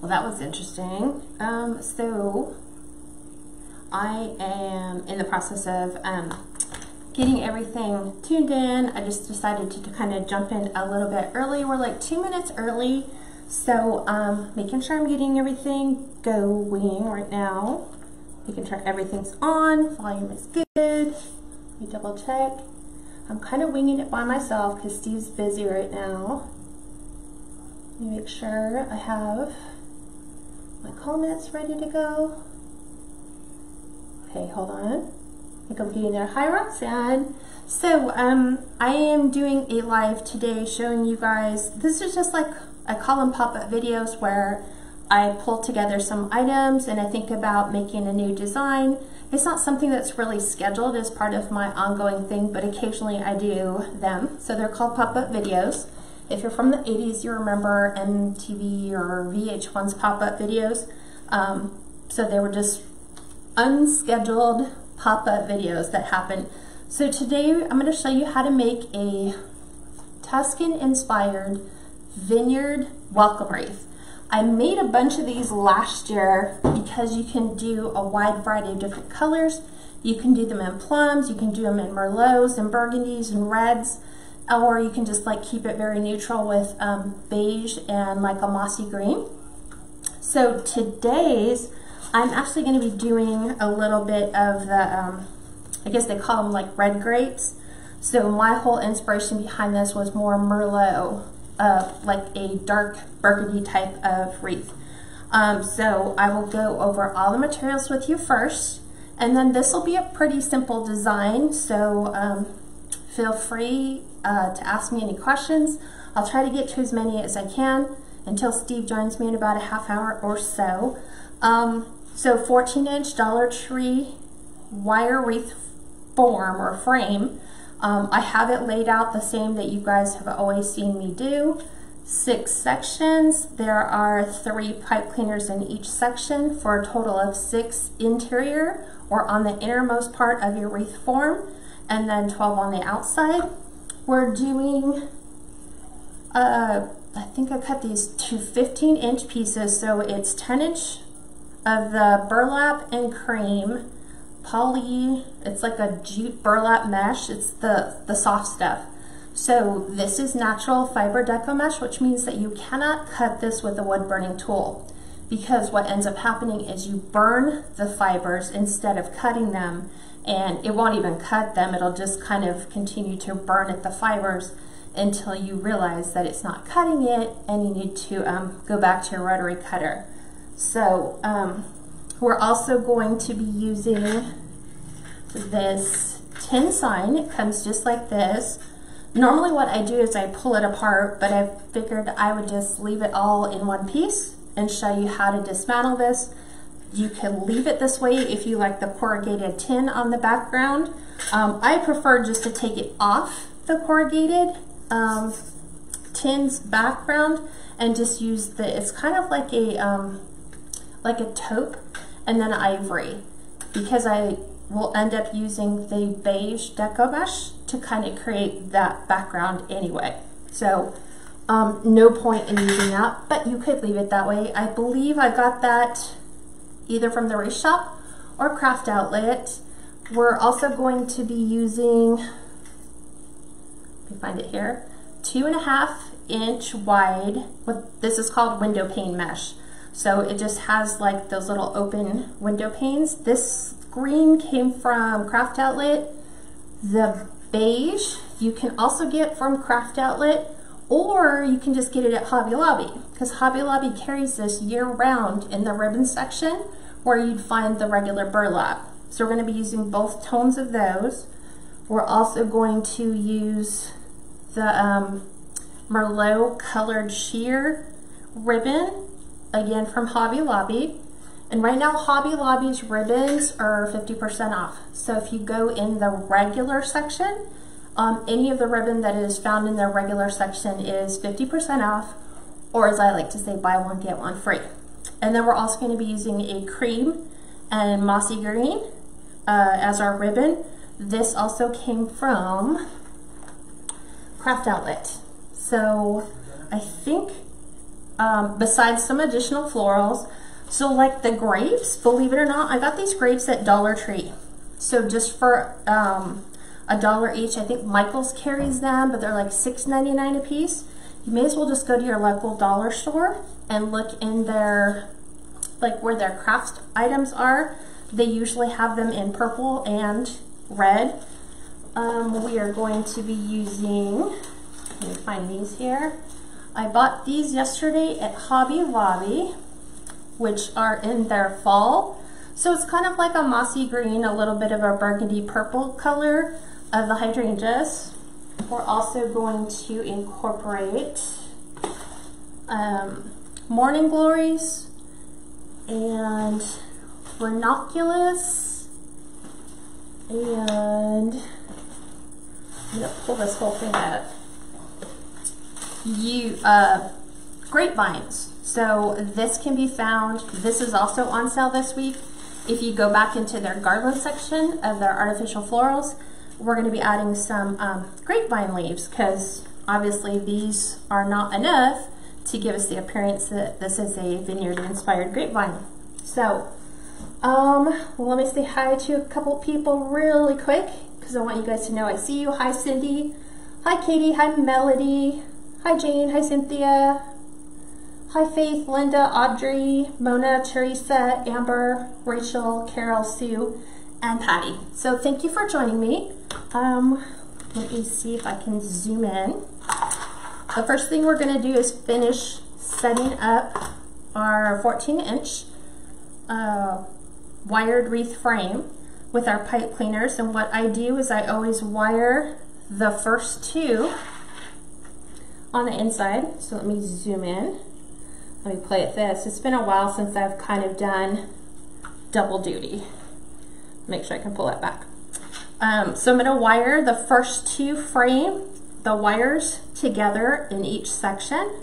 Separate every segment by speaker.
Speaker 1: Well, that was interesting. So I am in the process of getting everything tuned in. I just decided to kind of jump in a little bit early. We're like 2 minutes early. So making sure I'm getting everything going right now. Making sure everything's on, volume is good. Let me double check. I'm kind of winging it by myself because Steve's busy right now. Let me make sure I have my comments ready to go. Okay, hold on. I think I'm getting there. Hi, Roxanne. So I am doing a live today showing you guys, this is just like, I call them pop-up videos where I pull together some items and I think about making a new design. It's not something that's really scheduled as part of my ongoing thing, but occasionally I do them. So they're called pop-up videos. If you're from the 80s, you remember MTV or VH1's pop-up videos. So they were just unscheduled pop-up videos that happen. So today I'm going to show you how to make a Tuscan-inspired vineyard welcome wreath. I made a bunch of these last year because you can do a wide variety of different colors. You can do them in plums, you can do them in merlots and burgundies and reds, or you can just like keep it very neutral with beige and like a mossy green. So today's, I'm actually going to be doing a little bit of the, I guess they call them like red grapes. So my whole inspiration behind this was more merlot, like a dark burgundy type of wreath. So I will go over all the materials with you first, and then this will be a pretty simple design, so feel free to ask me any questions. I'll try to get to as many as I can until Steve joins me in about a half hour or so. So 14-inch Dollar Tree wire wreath form or frame. I have it laid out the same that you guys have always seen me do. 6 sections. There are 3 pipe cleaners in each section for a total of 6 interior or on the innermost part of your wreath form, and then 12 on the outside. We're doing, I think I cut these to 15-inch pieces, so it's 10-inch of the burlap and cream poly, it's like a jute burlap mesh. It's the soft stuff. So this is natural fiber deco mesh, which means that you cannot cut this with a wood burning tool, because what ends up happening is you burn the fibers instead of cutting them, and it won't even cut them. It'll just kind of continue to burn at the fibers until you realize that it's not cutting it and you need to go back to your rotary cutter. So we're also going to be using this tin sign. It comes just like this. Normally what I do is I pull it apart, but I figured I would just leave it all in one piece and show you how to dismantle this. You can leave it this way if you like the corrugated tin on the background. I prefer just to take it off the corrugated tin's background and just use the, it's kind of like a taupe and then ivory, because I will end up using the beige deco mesh to kind of create that background anyway. So no point in using that, but you could leave it that way. I believe I got that either from the Race Shop or Craft Outlet. We're also going to be using, let me find it here, 2.5-inch wide, this is called window pane mesh. So it just has like those little open window panes. This green came from Craft Outlet. The beige you can also get from Craft Outlet, or you can just get it at Hobby Lobby, because Hobby Lobby carries this year-round in the ribbon section where you'd find the regular burlap. So we're going to be using both tones of those. We're also going to use the Merlot colored sheer ribbon, again from Hobby Lobby. And right now Hobby Lobby's ribbons are 50% off. So if you go in the regular section, any of the ribbon that is found in the regular section is 50% off, or as I like to say, buy one get one free. And then we're also going to be using a cream and mossy green as our ribbon. This also came from Craft Outlet. So I think
Speaker 2: besides some additional florals. So like the grapes, believe it or not, I got these grapes at Dollar Tree. So just for $1 each. I think Michael's carries them, but they're like $6.99 a piece. You may as well just go to your local dollar store and look in their, like where their craft items are. They usually have them in purple and red. We are going to be using, let me find these here. I bought these yesterday at Hobby Lobby, which are in their fall. So it's kind of like a mossy green, a little bit of a burgundy purple color of the hydrangeas. We're also going to incorporate morning glories and ranunculus, and I'm gonna pull this whole thing up. Grapevines. So this can be found, this is also on sale this week. If you go back into their garland section of their artificial florals, we're going to be adding some grapevine leaves, because obviously these are not enough to give us the appearance that this is a vineyard-inspired grapevine. So let me say hi to a couple people really quick, because I want you guys to know I see you. Hi Cindy, hi Katie, hi Melody, hi Jane, hi Cynthia, hi Faith, Linda, Audrey, Mona, Teresa, Amber, Rachel, Carol, Sue, and Patty. So thank you for joining me. Let me see if I can zoom in. The first thing we're going to do is finish setting up our 14-inch wired wreath frame with our pipe cleaners. And what I do is I always wire the first two on the inside. So let me zoom in. Let me play at this. It's been a while since I've kind of done double duty. Make sure I can pull that back. So I'm going to wire the first two the wires together in each section.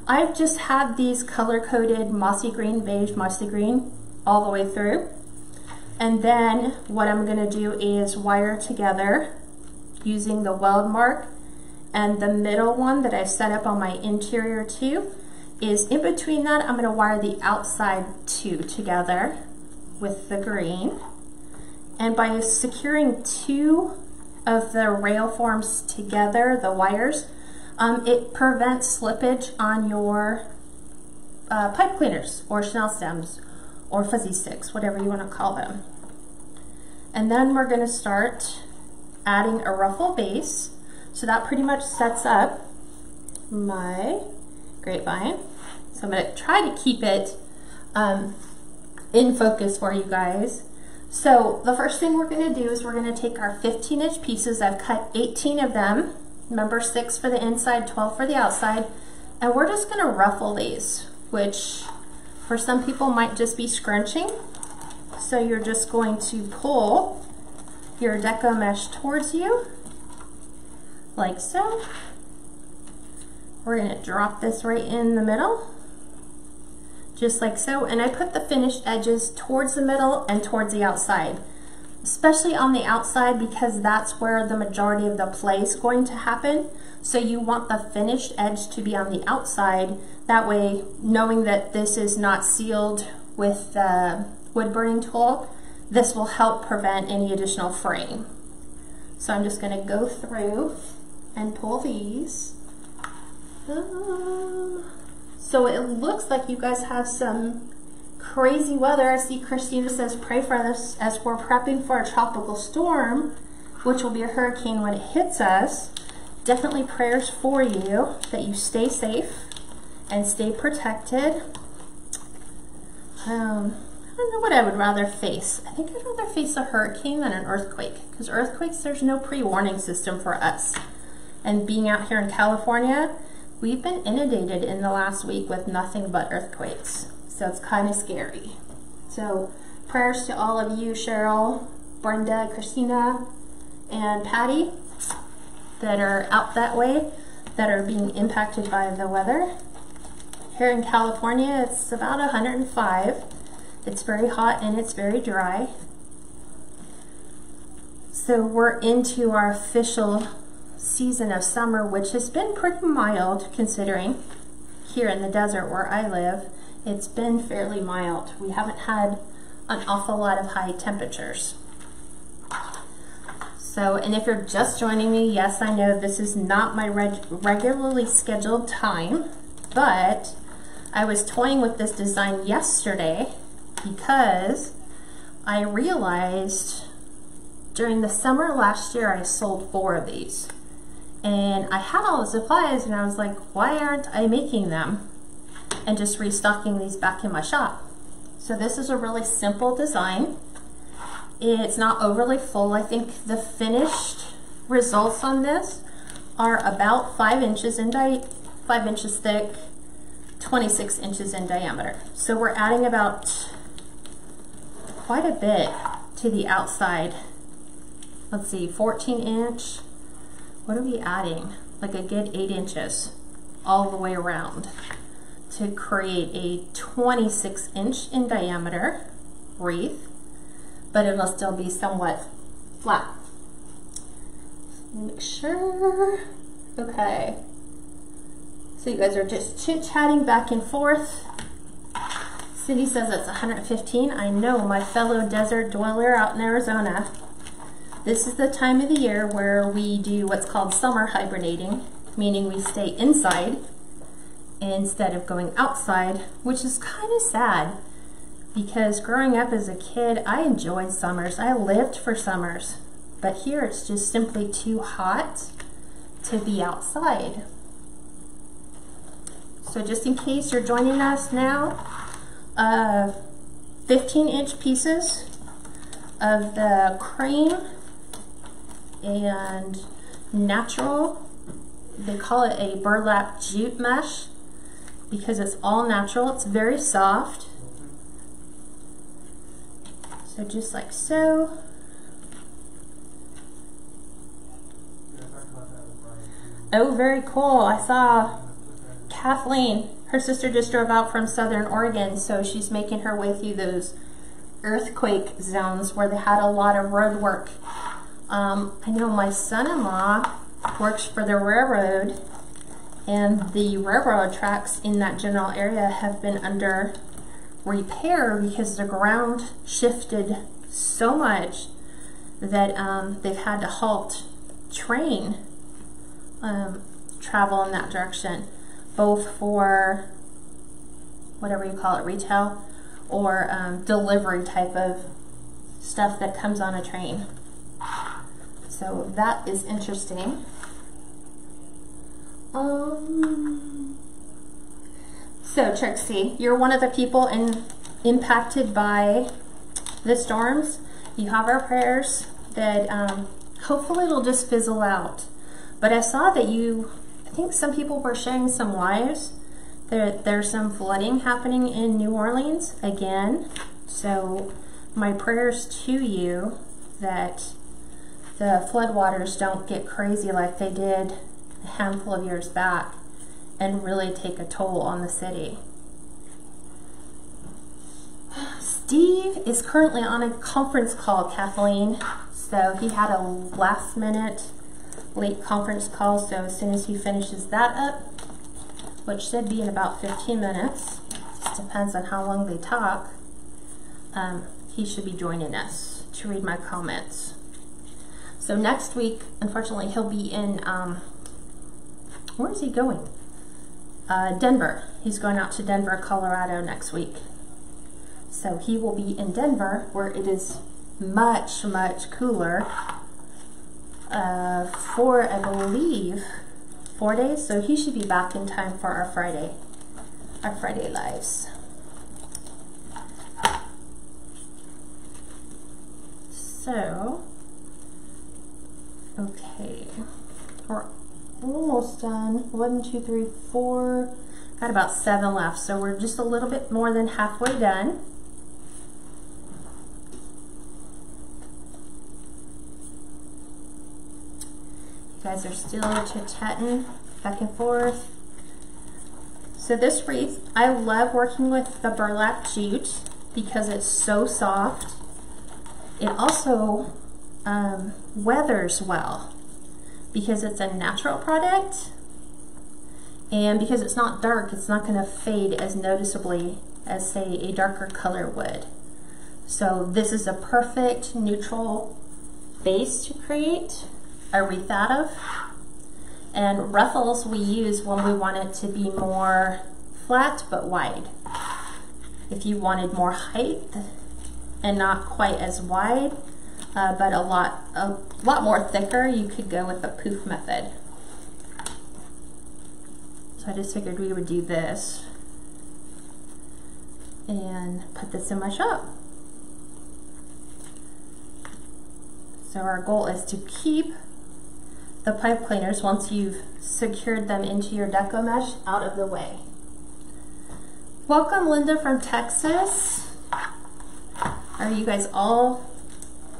Speaker 2: I've just had these color-coded mossy green, beige mossy green all the way through. And then what I'm going to do is wire together using the weld mark, and the middle one that I set up on my interior too is in between that. I'm going to wire the outside two together with the green. And by securing two of the rail forms together, the wires, it prevents slippage on your pipe cleaners or Chanel stems or fuzzy sticks, whatever you want to call them. And then we're going to start adding a ruffle base. So that pretty much sets up my grapevine. So I'm going to try to keep it in focus for you guys. So the first thing we're going to do is we're going to take our 15-inch pieces. I've cut 18 of them. Remember, 6 for the inside, 12 for the outside. And we're just going to ruffle these, which for some people might just be scrunching. So you're just going to pull your Deco mesh towards you, like so. We're going to drop this right in the middle, just like so. And I put the finished edges towards the middle and towards the outside, especially on the outside because that's where the majority of the play is going to happen. So you want the finished edge to be on the outside. That way, knowing that this is not sealed with the wood burning tool, this will help prevent any additional fraying. So I'm just going to go through and pull these. So it looks like you guys have some crazy weather. I see Christina says pray for us as we're prepping for a tropical storm, which will be a hurricane when it hits us. Definitely prayers for you that you stay safe and stay protected. I don't know what I would rather face. I think I'd rather face a hurricane than an earthquake, because earthquakes, there's no pre-warning system for us. And being out here in California, we've been inundated in the last week with nothing but earthquakes. So it's kind of scary. So prayers to all of you, Cheryl, Brenda, Christina, and Patty, that are out that way, that are being impacted by the weather. Here in California, it's about 105. It's very hot and it's very dry. So we're into our official season of summer, which has been pretty mild considering
Speaker 1: here in the desert where I live, it's been fairly mild. We haven't had an awful lot of high temperatures. So, and if you're just joining me, yes, I know this is not my regularly scheduled time, but I was toying with this design yesterday because I realized during the summer last year I sold 4 of these. And I had all the supplies and I was like, why aren't I making them? And just restocking these back in my shop. So this is a really simple design. It's not overly full. I think the finished results on this are about 5 inches thick, 26 inches in diameter. So we're adding about quite a bit to the outside. Let's see, 14 inch. What are we adding? Like a good 8 inches all the way around to create a 26 inch in diameter wreath, but it'll still be somewhat flat. Make sure. Okay. So you guys are just chit-chatting back and forth. Cindy says it's 115. I know, my fellow desert dweller out in Arizona. This is the time of the year where we do what's called summer hibernating, meaning we stay inside instead of going outside, which is kind of sad because growing up as a kid, I enjoyed summers. I lived for summers, but here it's just simply too hot to be outside. So just in case you're joining us now, 15-inch pieces of the cream and natural, they call it a burlap jute mesh because it's all natural. It's very soft. So just like so. Oh, very cool. I saw Kathleen, her sister just drove out from Southern Oregon, so she's making her way through those earthquake zones where they had a lot of road work. I know my son-in-law works for the railroad, and the railroad tracks in that general area have been under repair because the ground shifted so much that they've had to halt train travel in that direction, both for whatever you call it, retail, or delivery type of stuff that comes on a train. So that is interesting. So Trixie, you're one of the people impacted by the storms. You have our prayers that hopefully it'll just fizzle out. But I saw that I think some people were sharing some lives. There's some flooding happening in New Orleans again. So my prayers to you that the floodwaters don't get crazy like they did a handful of years back and really take a toll on the city. Steve is currently on a conference call, Kathleen. So he had a last minute late conference call, so as soon as he finishes that up, which should be in about 15 minutes, just depends on how long they talk, he should be joining us to read my comments. So next week, unfortunately, he'll be in, where is he going? Denver. He's going out to Denver, Colorado next week. So he will be in Denver, where it is much, much cooler, for, I believe, 4 days. So he should be back in time for our Friday lives. So, okay, we're almost done. 1, 2, 3, 4, got about 7 left. So we're just a little bit more than halfway done. You guys are still chit-chatting back and forth. So this wreath, I love working with the burlap jute because it's so soft. It also weathers well because it's a natural product And because it's not dark, it's not going to fade as noticeably as, say, a darker color would. So this is a perfect neutral base to create a wreath out of. And ruffles we use when we want it to be more flat but wide. If you wanted more height and not quite as wide, but a lot more thicker, you could go with the poof method. So I just figured we would do this and put this in my shop. So our goal is to keep the pipe cleaners, once you've secured them into your deco mesh, out of the way. Welcome, Linda from Texas. Are you guys all...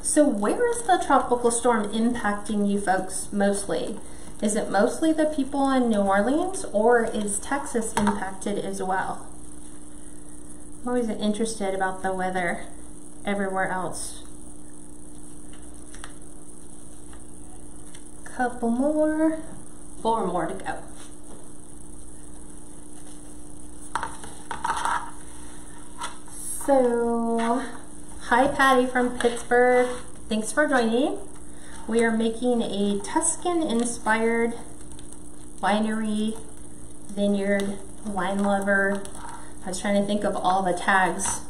Speaker 1: So where is the tropical storm impacting you folks mostly? Is it mostly the people in New Orleans, or is Texas impacted as well? I'm always interested about the weather everywhere else. Couple more, 4 more to go. So, hi Patty from Pittsburgh, thanks for joining. We are making a Tuscan inspired winery, vineyard, wine lover. I was trying to think of all the tags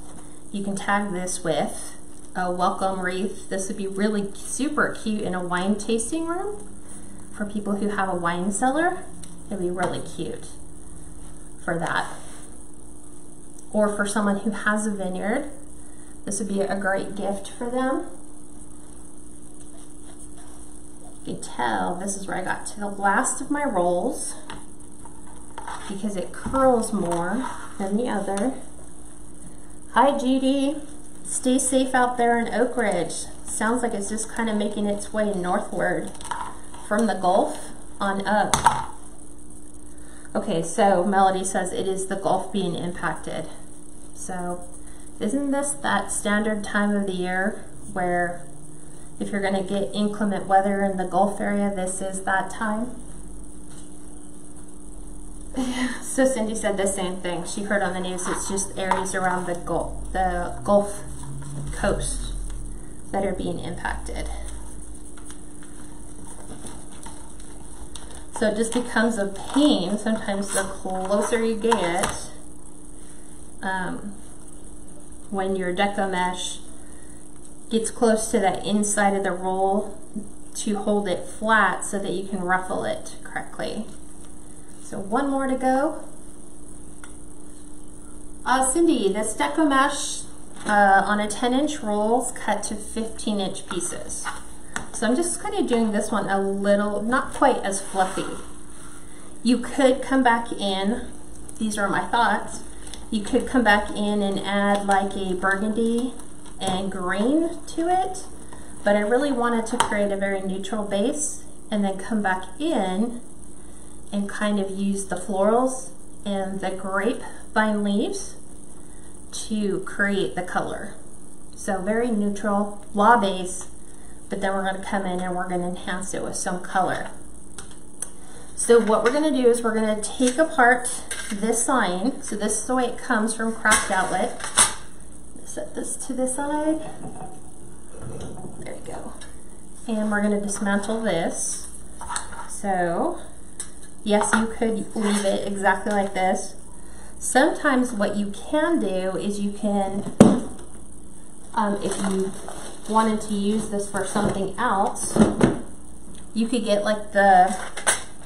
Speaker 1: you can tag this with. A welcome wreath. This would be really super cute in a wine tasting room. For people who have a wine cellar, it'd be really cute for that. Or for someone who has a vineyard, this would be a great gift for them. You can tell this is where I got to the last of my rolls because it curls more than the other. Hi Judy, stay safe out there in Oak Ridge. Sounds like it's just kind of making its way northward from the Gulf on up. Okay, so Melody says it is the Gulf being impacted. So isn't this that standard time of the year where if you're going to get inclement weather in the Gulf area, this is that time? So Cindy said the same thing. She heard on the news it's just areas around the Gulf Coast that are being impacted. So it just becomes a pain sometimes the closer you get when your deco mesh gets close to that inside of the roll to hold it flat so that you can ruffle it correctly. So 1 more to go. Cindy, this deco mesh on a 10-inch roll is cut to 15-inch pieces. So I'm just kind of doing this one a little, not quite as fluffy. You could come back in, these are my thoughts, you could come back in and add like a burgundy and green to it, but I really wanted to create a very neutral base and then come back in and kind of use the florals and the grapevine leaves to create the color. So very neutral, raw base, but then we're going to come in and we're going to enhance it with some color. So what we're going to do is we're going to take apart this sign. So this is the way it comes from Craft Outlet. Set this to the side. There you go. And we're going to dismantle this. So yes, you could leave it exactly like this. Sometimes what you can do is you can, if you wanted to use this for something else, you could get like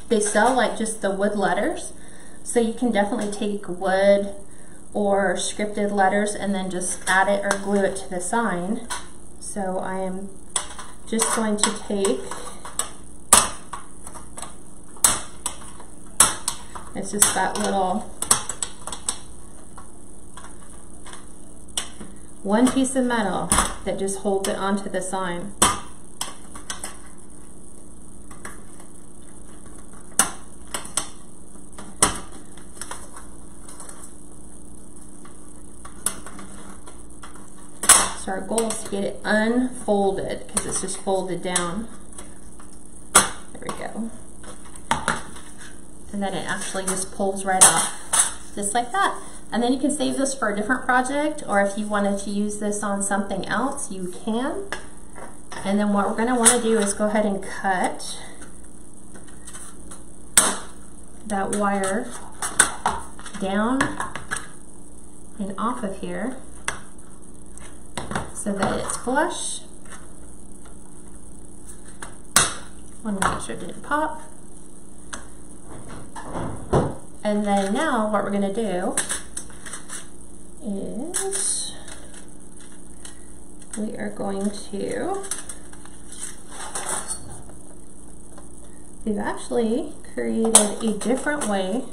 Speaker 1: they sell like just the wood letters. So you can definitely take wood or scripted letters and then just add it or glue it to the sign. So I am just going to take, it's just that little one piece of metal that just holds it onto the sign. So our goal is to get it unfolded because it's just folded down. There we go. and then it actually just pulls right off, just like that. And then you can save this for a different project, or if you wanted to use this on something else, you can. And then what we're going to want to do is go ahead and cut that wire down and off of here so that it's flush. Want to make sure it didn't pop. And then now what we're going to do is we are going to, we've actually created a different way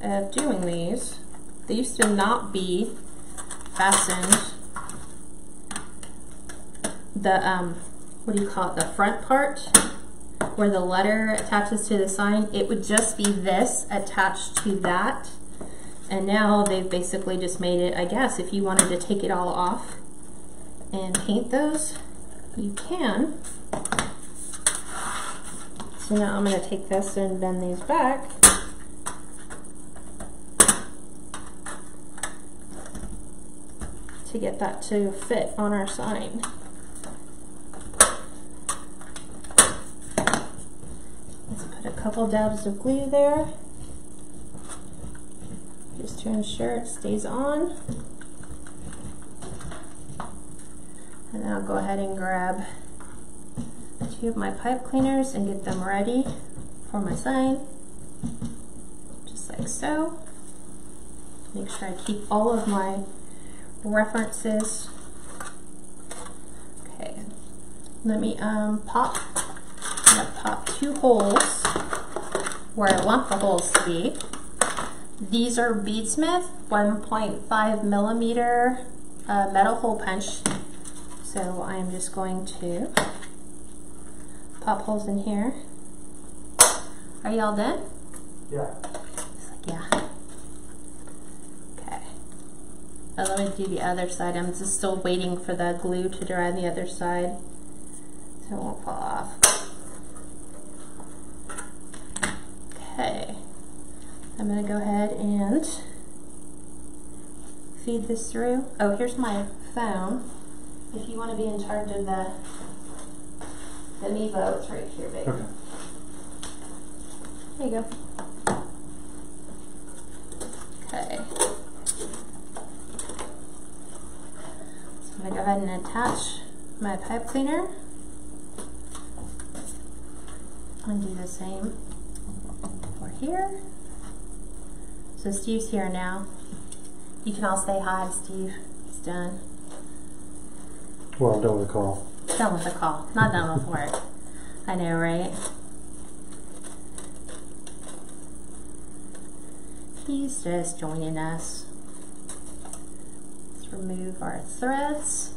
Speaker 1: of doing these. They used to not be fastened. The, what do you call it, the front part where the letter attaches to the sign, it would just be this attached to that. And now they've basically just made it, I guess, if you wanted to take it all off and paint those, you can. So now I'm going to take this and bend these back. To get that to fit on our sign. Let's put a couple dabs of glue there, just to ensure it stays on. And then I'll go ahead and grab 2 of my pipe cleaners and get them ready for my sign, just like so. Make sure I keep all of my references. Okay, let me pop. I'm gonna pop 2 holes where I want the holes to be. These are Beadsmith 1.5 millimeter metal hole punch. So I am just going to pop holes in here. Are y'all done?
Speaker 3: Yeah.
Speaker 1: It's like, yeah. Okay. Now let me do the other side. I'm just still waiting for the glue to dry on the other side so it won't fall off. Okay. I'm going to go ahead and feed this through. Oh, here's my phone. If you want to be in charge of the Mevo, it's right here, baby.
Speaker 3: Okay.
Speaker 1: There you go. Okay. So I'm going to go ahead and attach my pipe cleaner. And do the same over here. So Steve's here now. You can all say hi to Steve. He's done.
Speaker 3: Well, done with the call.
Speaker 1: Done with the call. Not done with work. I know, right? He's just joining us. Let's remove our threads.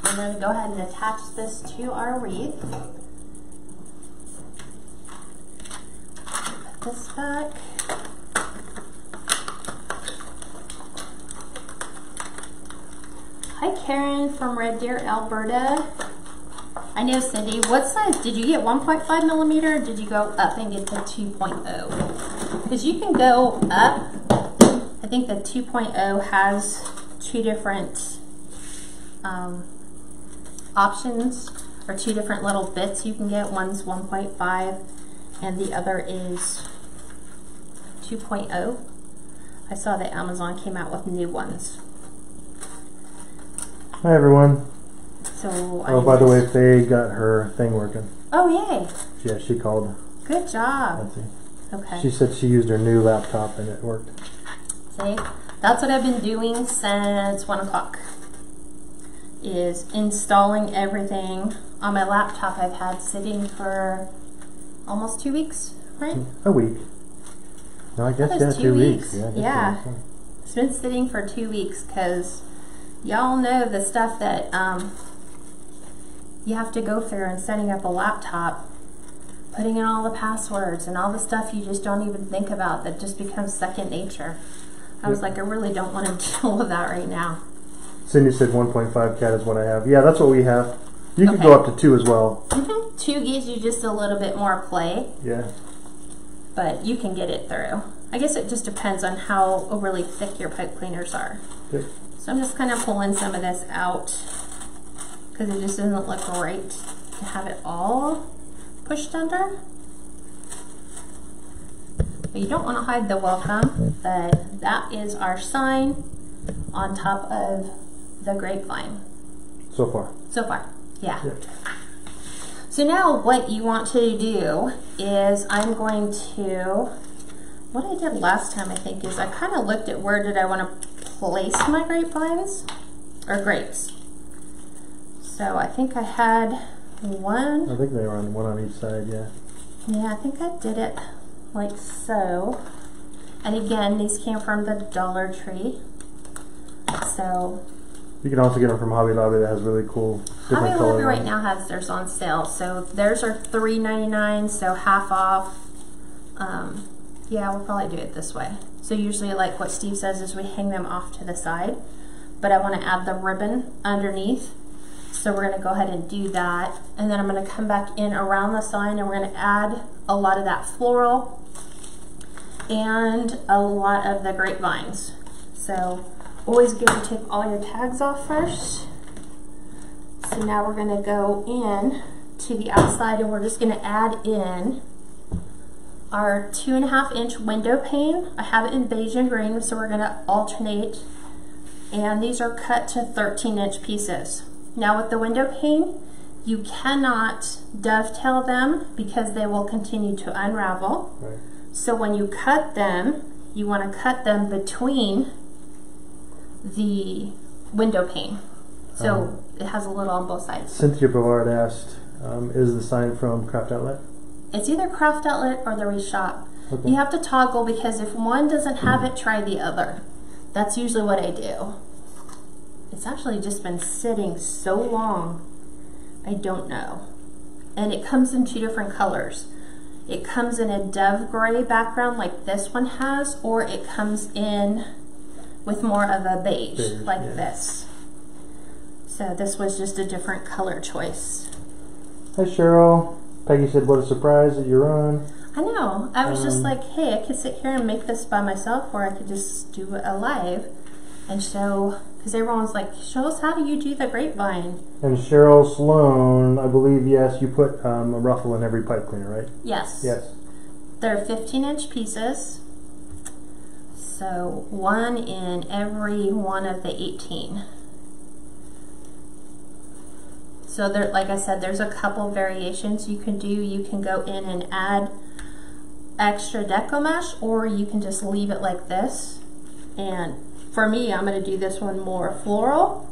Speaker 1: We're going to go ahead and attach this to our wreath. Put this back. Hi Karen from Red Deer, Alberta. I know Cindy, what size? Did you get 1.5 millimeter or did you go up and get the 2.0? Because you can go up. I think the 2.0 has 2 different options, or 2 different little bits you can get. One's 1.5 and the other is 2.0. I saw that Amazon came out with new ones.
Speaker 3: Hi everyone.
Speaker 1: So
Speaker 3: oh, by the way, Faye got her thing working.
Speaker 1: Oh, yay.
Speaker 3: Yeah, she called.
Speaker 1: Good job. Okay.
Speaker 3: She said she used her new laptop and it worked.
Speaker 1: See, that's what I've been doing since 1 o'clock. Is installing everything on my laptop I've had sitting for almost 2 weeks, right?
Speaker 3: A week. No, I guess yeah, 2 weeks.
Speaker 1: Yeah. It's been sitting for 2 weeks because y'all know the stuff that you have to go through in setting up a laptop, putting in all the passwords and all the stuff you just don't even think about that just becomes second nature. I was like, I really don't want to deal with that right now.
Speaker 3: Cindy said 1.5 cat is what I have. Yeah, that's what we have. You can go up to 2 as well.
Speaker 1: 2 gives you just a little bit more play.
Speaker 3: Yeah.
Speaker 1: but you can get it through. I guess it just depends on how overly thick your pipe cleaners are.
Speaker 3: Yep.
Speaker 1: So I'm just kind of pulling some of this out because it just doesn't look right to have it all pushed under. But you don't want to hide the welcome, but that is our sign on top of the grapevine.
Speaker 3: So far.
Speaker 1: So far, yeah.
Speaker 3: Yep.
Speaker 1: So now what you want to do is I'm going to, what I did last time I think is I kind of looked at where did I want to place my grapevines, or grapes. So I think I had one.
Speaker 3: I think they were on one on each side, yeah.
Speaker 1: Yeah, I think I did it like so. And again, these came from the Dollar Tree. So
Speaker 3: you can also get them from Hobby Lobby that has really cool different
Speaker 1: Hobby
Speaker 3: color
Speaker 1: Lobby right
Speaker 3: ones.
Speaker 1: now has theirs on sale. So theirs are $3.99, so half off. Yeah, we'll probably do it this way. So usually like what Steve says is we hang them off to the side, but I want to add the ribbon underneath. So we're going to go ahead and do that. And then I'm going to come back in around the sign and we're going to add a lot of that floral and a lot of the grapevines. So always good to take all your tags off first. So now we're going to go in to the outside and we're just going to add in our 2.5-inch window pane. I have it in beige and green, so we're going to alternate. And these are cut to 13-inch pieces. Now with the window pane, you cannot dovetail them because they will continue to unravel.
Speaker 3: Right.
Speaker 1: So when you cut them, you want to cut them between the window pane. So it has a little on both sides.
Speaker 3: Cynthia Bavard asked, is the sign from Craft Outlet?
Speaker 1: It's either Craft Outlet or the Reshop.
Speaker 3: Okay.
Speaker 1: You have to toggle because if one doesn't have it, try the other. That's usually what I do. It's actually just been sitting so long, I don't know. And it comes in 2 different colors. It comes in a dove gray background like this one has, or it comes in with more of a beige like this. So this was just a different color choice.
Speaker 3: Hi Cheryl. Peggy said, what a surprise that you're on.
Speaker 1: I know. I was just like, hey, I could sit here and make this by myself, or I could just do it live and show, because everyone's like, show us how do you do the grapevine.
Speaker 3: And Cheryl Sloan, I believe, yes, you put a ruffle in every pipe cleaner, right?
Speaker 1: Yes.
Speaker 3: Yes.
Speaker 1: They're 15-inch pieces. So 1 in every one of the 18. So there, like I said, there's a couple variations you can do. You can go in and add extra deco mesh, or you can just leave it like this. And for me, I'm going to do this one more floral,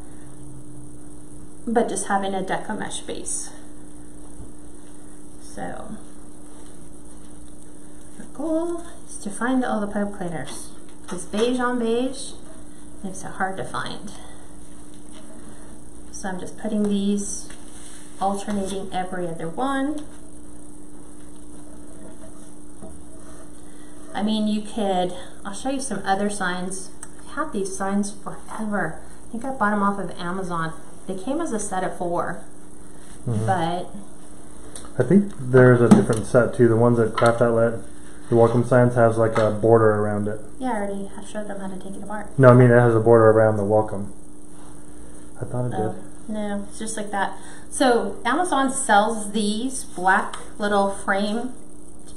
Speaker 1: but just having a deco mesh base. So our goal is to find all the pipe cleaners, because beige on beige makes it hard to find. So I'm just putting these, alternating every other one. I mean, you could, I'll show you some other signs. I've had these signs forever. I think I bought them off of Amazon. They came as a set of 4, but
Speaker 3: I think there's a different set too. The ones at Craft Outlet, the welcome signs has like a border around it.
Speaker 1: yeah, I already showed them how to take it apart.
Speaker 3: No, I mean it has a border around the welcome. I thought it did.
Speaker 1: No, it's just like that. So Amazon sells these black little frame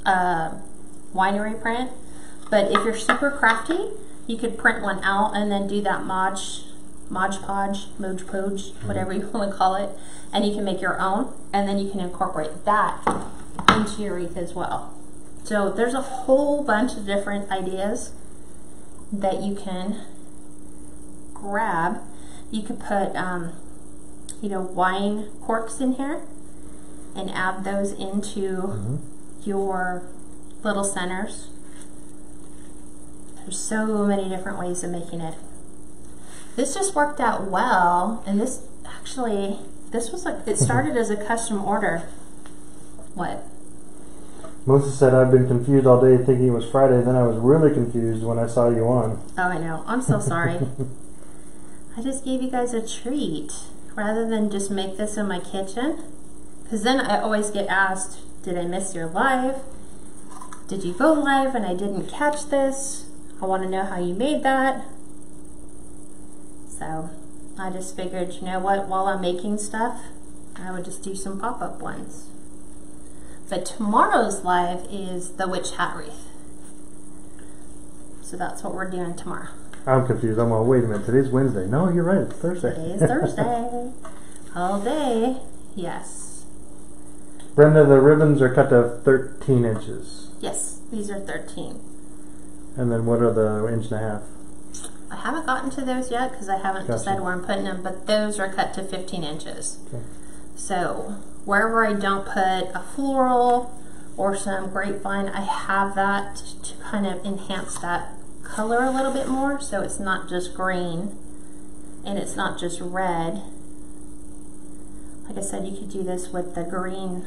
Speaker 1: winery print, but if you're super crafty, you could print one out and then do that Mod Podge, whatever you want to call it, and you can make your own, and then you can incorporate that into your wreath as well. So there's a whole bunch of different ideas that you can grab. You could put you know, wine corks in here and add those into your little centers. There's so many different ways of making it. This just worked out well, and this actually, this was like, it started as a custom order. What?
Speaker 3: Melissa said, I've been confused all day thinking it was Friday, then I was really confused when I saw you on.
Speaker 1: Oh, I know. I'm so sorry. I just gave you guys a treat rather than just make this in my kitchen, because then I always get asked, did I miss your live?
Speaker 2: did you go live and I didn't catch this? I want to know how you made that. So I just figured, you know what, while I'm making stuff, I would just do some pop-up ones. But tomorrow's live is the witch hat wreath. So that's what we're doing tomorrow.
Speaker 3: I'm confused. I'm going, wait a minute, today's Wednesday. No, you're right, it's Thursday.
Speaker 2: Today's Thursday. All day. Yes.
Speaker 3: Brenda, the ribbons are cut to 13 inches.
Speaker 2: Yes, these are 13.
Speaker 3: And then what are the inch and a half?
Speaker 2: I haven't gotten to those yet because I haven't decided where I'm putting them, but those are cut to 15 inches.
Speaker 3: Okay.
Speaker 2: So wherever I don't put a floral or some grapevine, I have that to kind of enhance that color a little bit more, so it's not just green and it's not just red. Like I said, you could do this with the green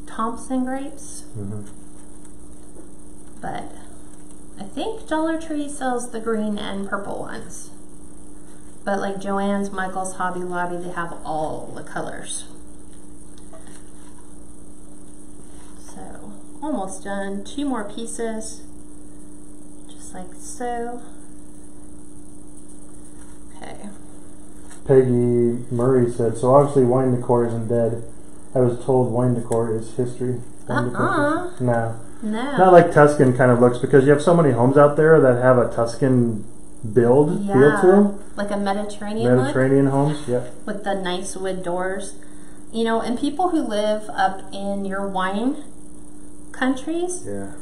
Speaker 2: Thompson grapes. But I think Dollar Tree sells the green and purple ones. But like Joann's, Michael's, Hobby Lobby, they have all the colors. So, almost done. 2 more pieces. Just like so. Okay.
Speaker 3: Peggy Murray said, so obviously wine decor isn't dead. I was told wine decor is history. No.
Speaker 2: No.
Speaker 3: Not like Tuscan kind of looks, because you have so many homes out there that have a Tuscan feel to them.
Speaker 2: Like a Mediterranean
Speaker 3: homes, yeah.
Speaker 2: With the nice wood doors. You know, and people who live up in your wine countries,
Speaker 3: yeah,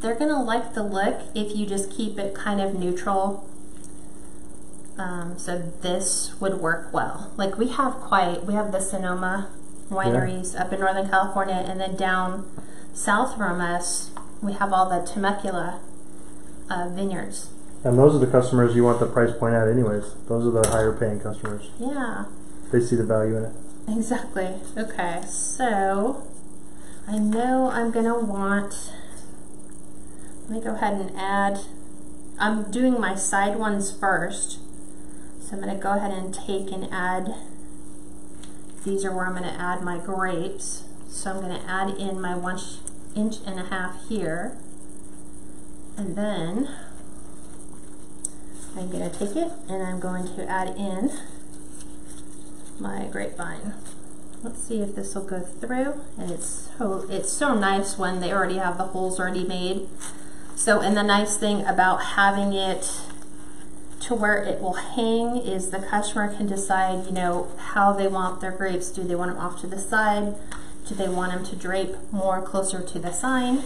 Speaker 2: they're gonna like the look if you just keep it kind of neutral. So this would work well. Like we have the Sonoma wineries up in Northern California, and then down south from us, we have all the Temecula vineyards.
Speaker 3: And those are the customers you want the price point at anyways. Those are the higher paying customers.
Speaker 2: Yeah.
Speaker 3: They see the value in it.
Speaker 2: Exactly. Okay, so I know I'm gonna want, let me go ahead and add, I'm doing my side ones first. So I'm gonna go ahead and take and add, these are where I'm gonna add my grapes. So I'm gonna add in my 1.5 inch here. And then I'm gonna take it and I'm going to add in my grapevine. Let's see if this will go through. And it's so nice when they already have the holes already made. So, and the nice thing about having it to where it will hang is the customer can decide, you know, how they want their grapes. Do they want them off to the side? Do they want them to drape more closer to the sign?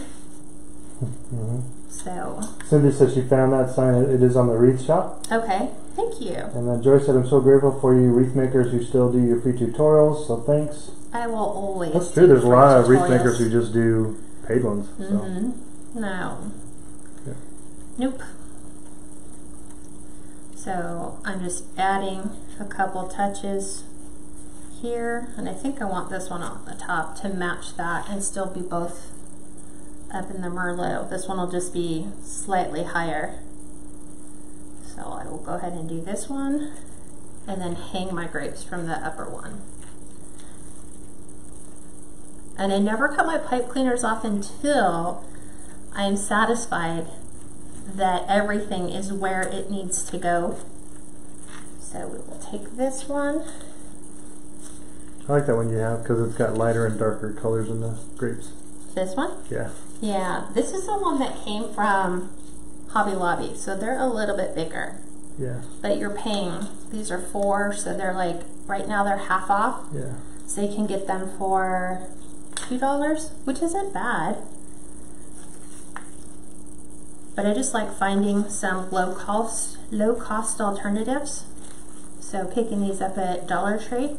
Speaker 2: So
Speaker 3: Cindy said she found that sign. It is on the wreath shop.
Speaker 2: Okay, thank you.
Speaker 3: And then Joyce said, I'm so grateful for you wreath makers who still do your free tutorials, so thanks.
Speaker 2: I will always.
Speaker 3: That's true. There's a lot of wreath makers who just do paid ones. So.
Speaker 2: No.
Speaker 3: Yeah.
Speaker 2: Nope. So I'm just adding a couple touches here, and I think I want this one on the top to match that and still be both up in the Merlot. This one will just be slightly higher. So I will go ahead and do this one and then hang my grapes from the upper one. And I never cut my pipe cleaners off until I am satisfied that everything is where it needs to go. So we will take this one.
Speaker 3: I like that one you have because it's got lighter and darker colors in the grapes.
Speaker 2: This one?
Speaker 3: Yeah.
Speaker 2: Yeah, this is the one that came from Hobby Lobby, so they're a little bit bigger.
Speaker 3: Yeah.
Speaker 2: But you're paying, these are 4, so they're like, right now they're half off.
Speaker 3: Yeah.
Speaker 2: So you can get them for $2, which isn't bad. But I just like finding some low cost alternatives. So picking these up at Dollar Tree.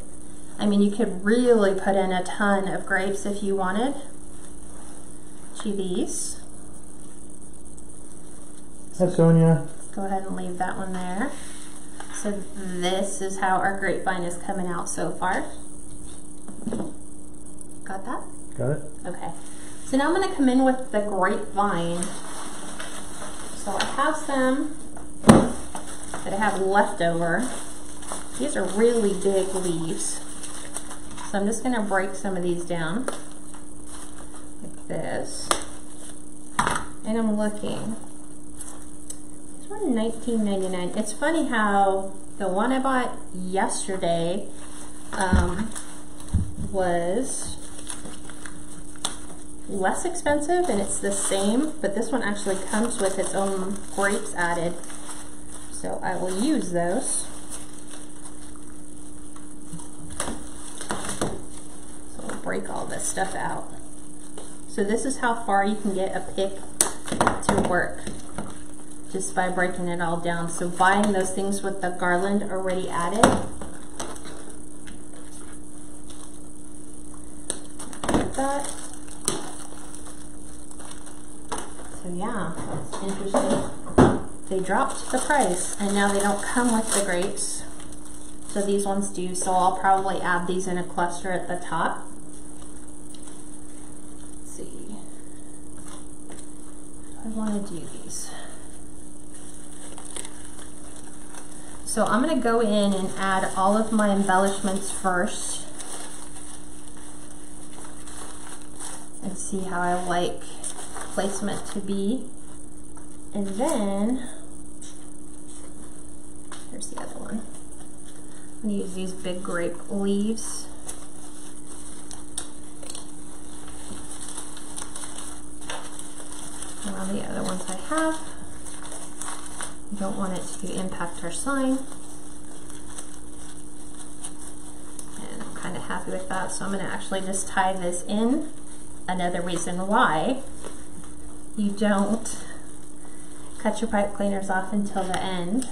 Speaker 2: I mean, you could really put in a ton of grapes if you wanted to these.
Speaker 3: Hi, Sonia.
Speaker 2: Go ahead and leave that one there. So this is how our grapevine is coming out so far. Got that?
Speaker 3: Got it.
Speaker 2: Okay. So now I'm going to come in with the grapevine. So I have some that I have left over. These are really big leaves. So I'm just going to break some of these down like this. and I'm looking. These were $19.99. It's funny how the one I bought yesterday was less expensive and it's the same, but this one actually comes with its own grapes added. So I will use those. So I'll break all this stuff out. So this is how far you can get a pick to work, just by breaking it all down. So buying those things with the garland already added. Like that. So yeah, that's interesting. They dropped the price and now they don't come with the grapes. So these ones do, so I'll probably add these in a cluster at the top. Let's see. I want to do these. So I'm going to go in and add all of my embellishments first and see how I like placement to be. And then, here's the other one. I'm going to use these big grape leaves. Around the other ones I have. I don't want it to impact our sign. And I'm kind of happy with that, so I'm going to actually just tie this in. Another reason why you don't cut your pipe cleaners off until the end.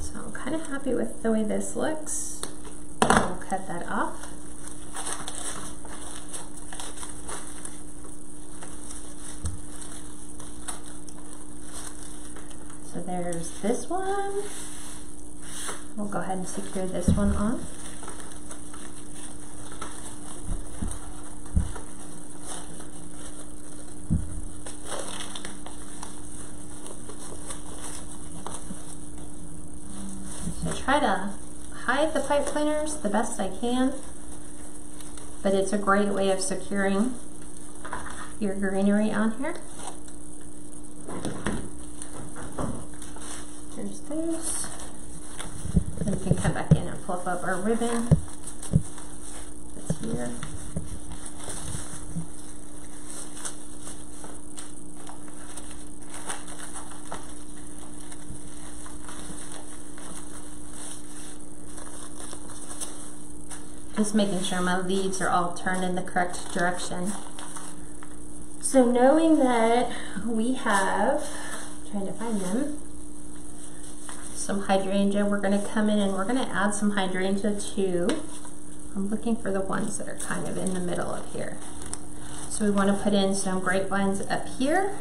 Speaker 2: So I'm kind of happy with the way this looks. I'll cut that off. So there's this one. We'll go ahead and secure this one on. Try to hide the pipe cleaners the best I can, but it's a great way of securing your greenery on here. There's this. Then you can come back in and fluff up our ribbon that's here. Just making sure my leaves are all turned in the correct direction. So knowing that we have, trying to find them, some hydrangea, we're going to come in and we're going to add some hydrangea too. I'm looking for the ones that are kind of in the middle of here. So we want to put in some grapevines up here.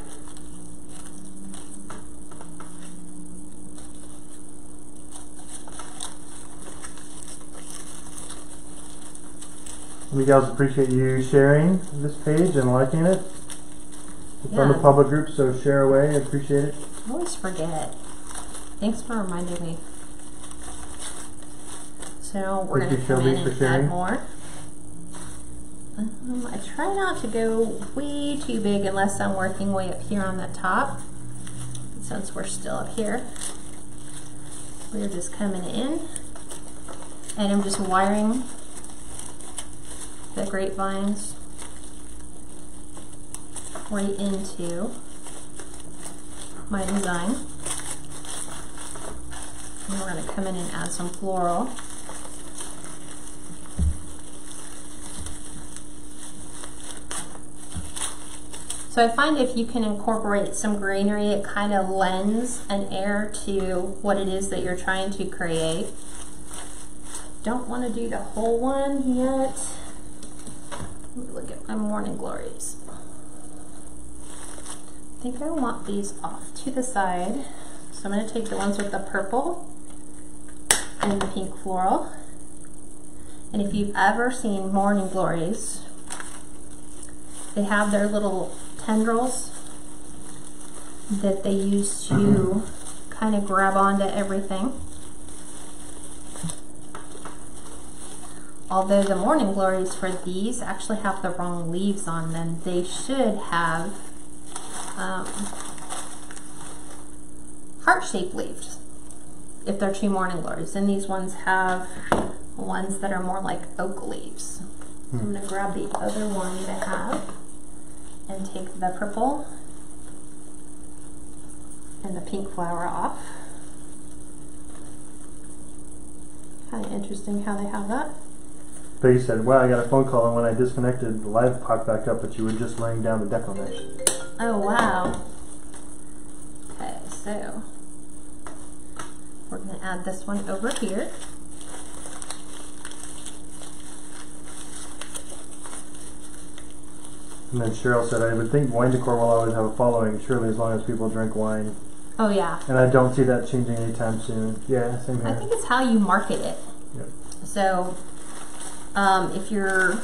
Speaker 3: We guys appreciate you sharing this page and liking it. It's on the public group, so share away. I appreciate it.
Speaker 2: I always forget. Thanks for reminding me. So we're going to come in and add more. I try not to go way too big unless I'm working way up here on the top. Since we're still up here, we're just coming in and I'm just wiring the grapevines right into my design. And we're going to come in and add some floral. So I find if you can incorporate some greenery, it kind of lends an air to what it is that you're trying to create. Don't want to do the whole one yet. Let me look at my morning glories. I think I want these off to the side. So I'm going to take the ones with the purple and the pink floral. And if you've ever seen morning glories, they have their little tendrils that they use to kind of grab onto everything. Although the morning glories for these actually have the wrong leaves on them, they should have
Speaker 1: heart-shaped leaves, if they're true morning glories. And these ones have ones that are more like oak leaves. So I'm going to grab the other one that I have and take the purple and the pink flower off. Kind of interesting how they have that.
Speaker 3: But you said, wow, I got a phone call, and when I disconnected, the live popped back up, but you were just laying down the deco next.
Speaker 1: Oh, wow. Okay, so we're going to add this one over here.
Speaker 3: And then Cheryl said, I would think wine decor will always have a following, surely as long as people drink wine.
Speaker 1: Oh, yeah.
Speaker 3: And I don't see that changing anytime soon. Yeah, same here.
Speaker 1: I think it's how you market it.
Speaker 3: Yep.
Speaker 1: So, if you're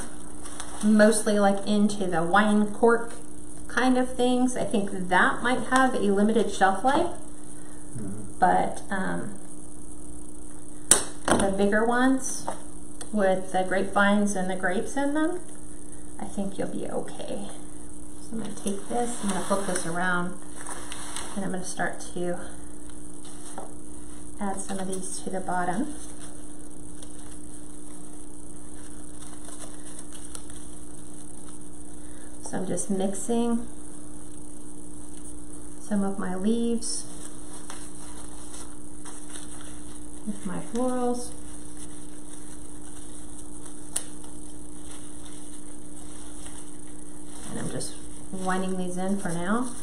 Speaker 1: mostly like into the wine cork kind of things, I think that might have a limited shelf life. But the bigger ones with the grapevines and the grapes in them, I think you'll be okay. So I'm going to take this, I'm going to flip this around, and I'm going to start to add some of these to the bottom. So I'm just mixing some of my leaves with my florals. And I'm just winding these in for now.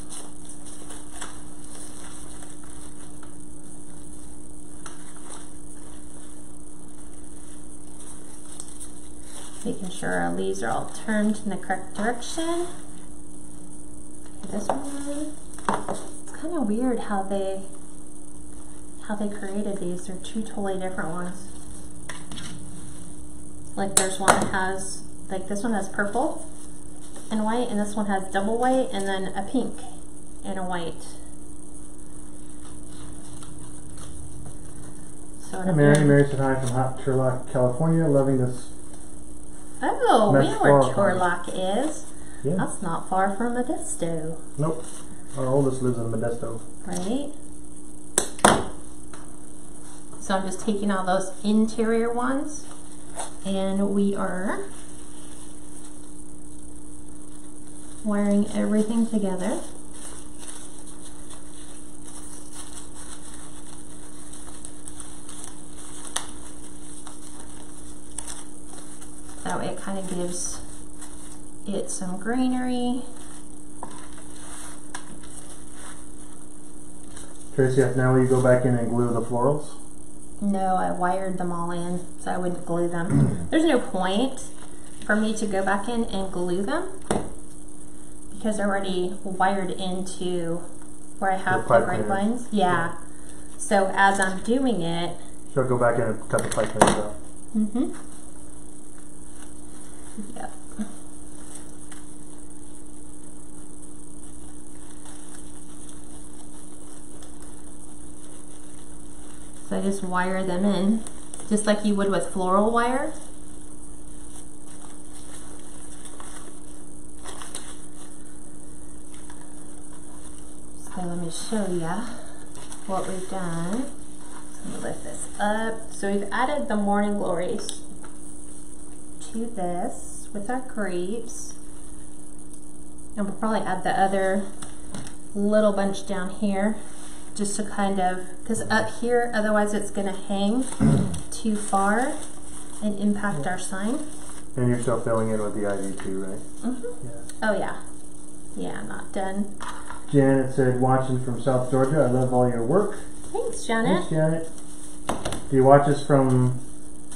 Speaker 1: Making sure our leaves are all turned in the correct direction. Okay, this one, it's kind of weird how they created these. They're two totally different ones. Like there's one that has, like this one has purple and white, and this one has double white and then a pink and a white. So
Speaker 3: Hi Mary. Mary said hi from Hot Turlock, California. Loving this.
Speaker 1: Oh, we know where Turlock is.
Speaker 3: Yeah.
Speaker 1: That's not far from Modesto.
Speaker 3: Nope. Our oldest lives in Modesto.
Speaker 1: Right? So I'm just taking all those interior ones, and we are wiring everything together. That way it kind of gives it some greenery.
Speaker 3: Tracy, now will you go back in and glue the florals?
Speaker 1: No, I wired them all in, so I wouldn't glue them. There's no point for me to go back in and glue them because they're already wired into where I have the grapevines. Yeah. So as I'm doing it,
Speaker 3: she'll go back in and cut the pipe cleaners out.
Speaker 1: Mm-hmm. Yep. So I just wire them in, just like you would with floral wire. So let me show you what we've done. Let me lift this up. So we've added the morning glories to this with our grapes, and we'll probably add the other little bunch down here just to kind of, because up here otherwise it's going to hang too far and impact our sign.
Speaker 3: And you're still filling in with the ivy too, right?
Speaker 1: Mm-hmm.
Speaker 3: Yeah.
Speaker 1: Oh yeah. Yeah, I'm not done.
Speaker 3: Janet said, watching from South Georgia, I love all your work.
Speaker 1: Thanks, Janet.
Speaker 3: Thanks, Janet. Do you watch us from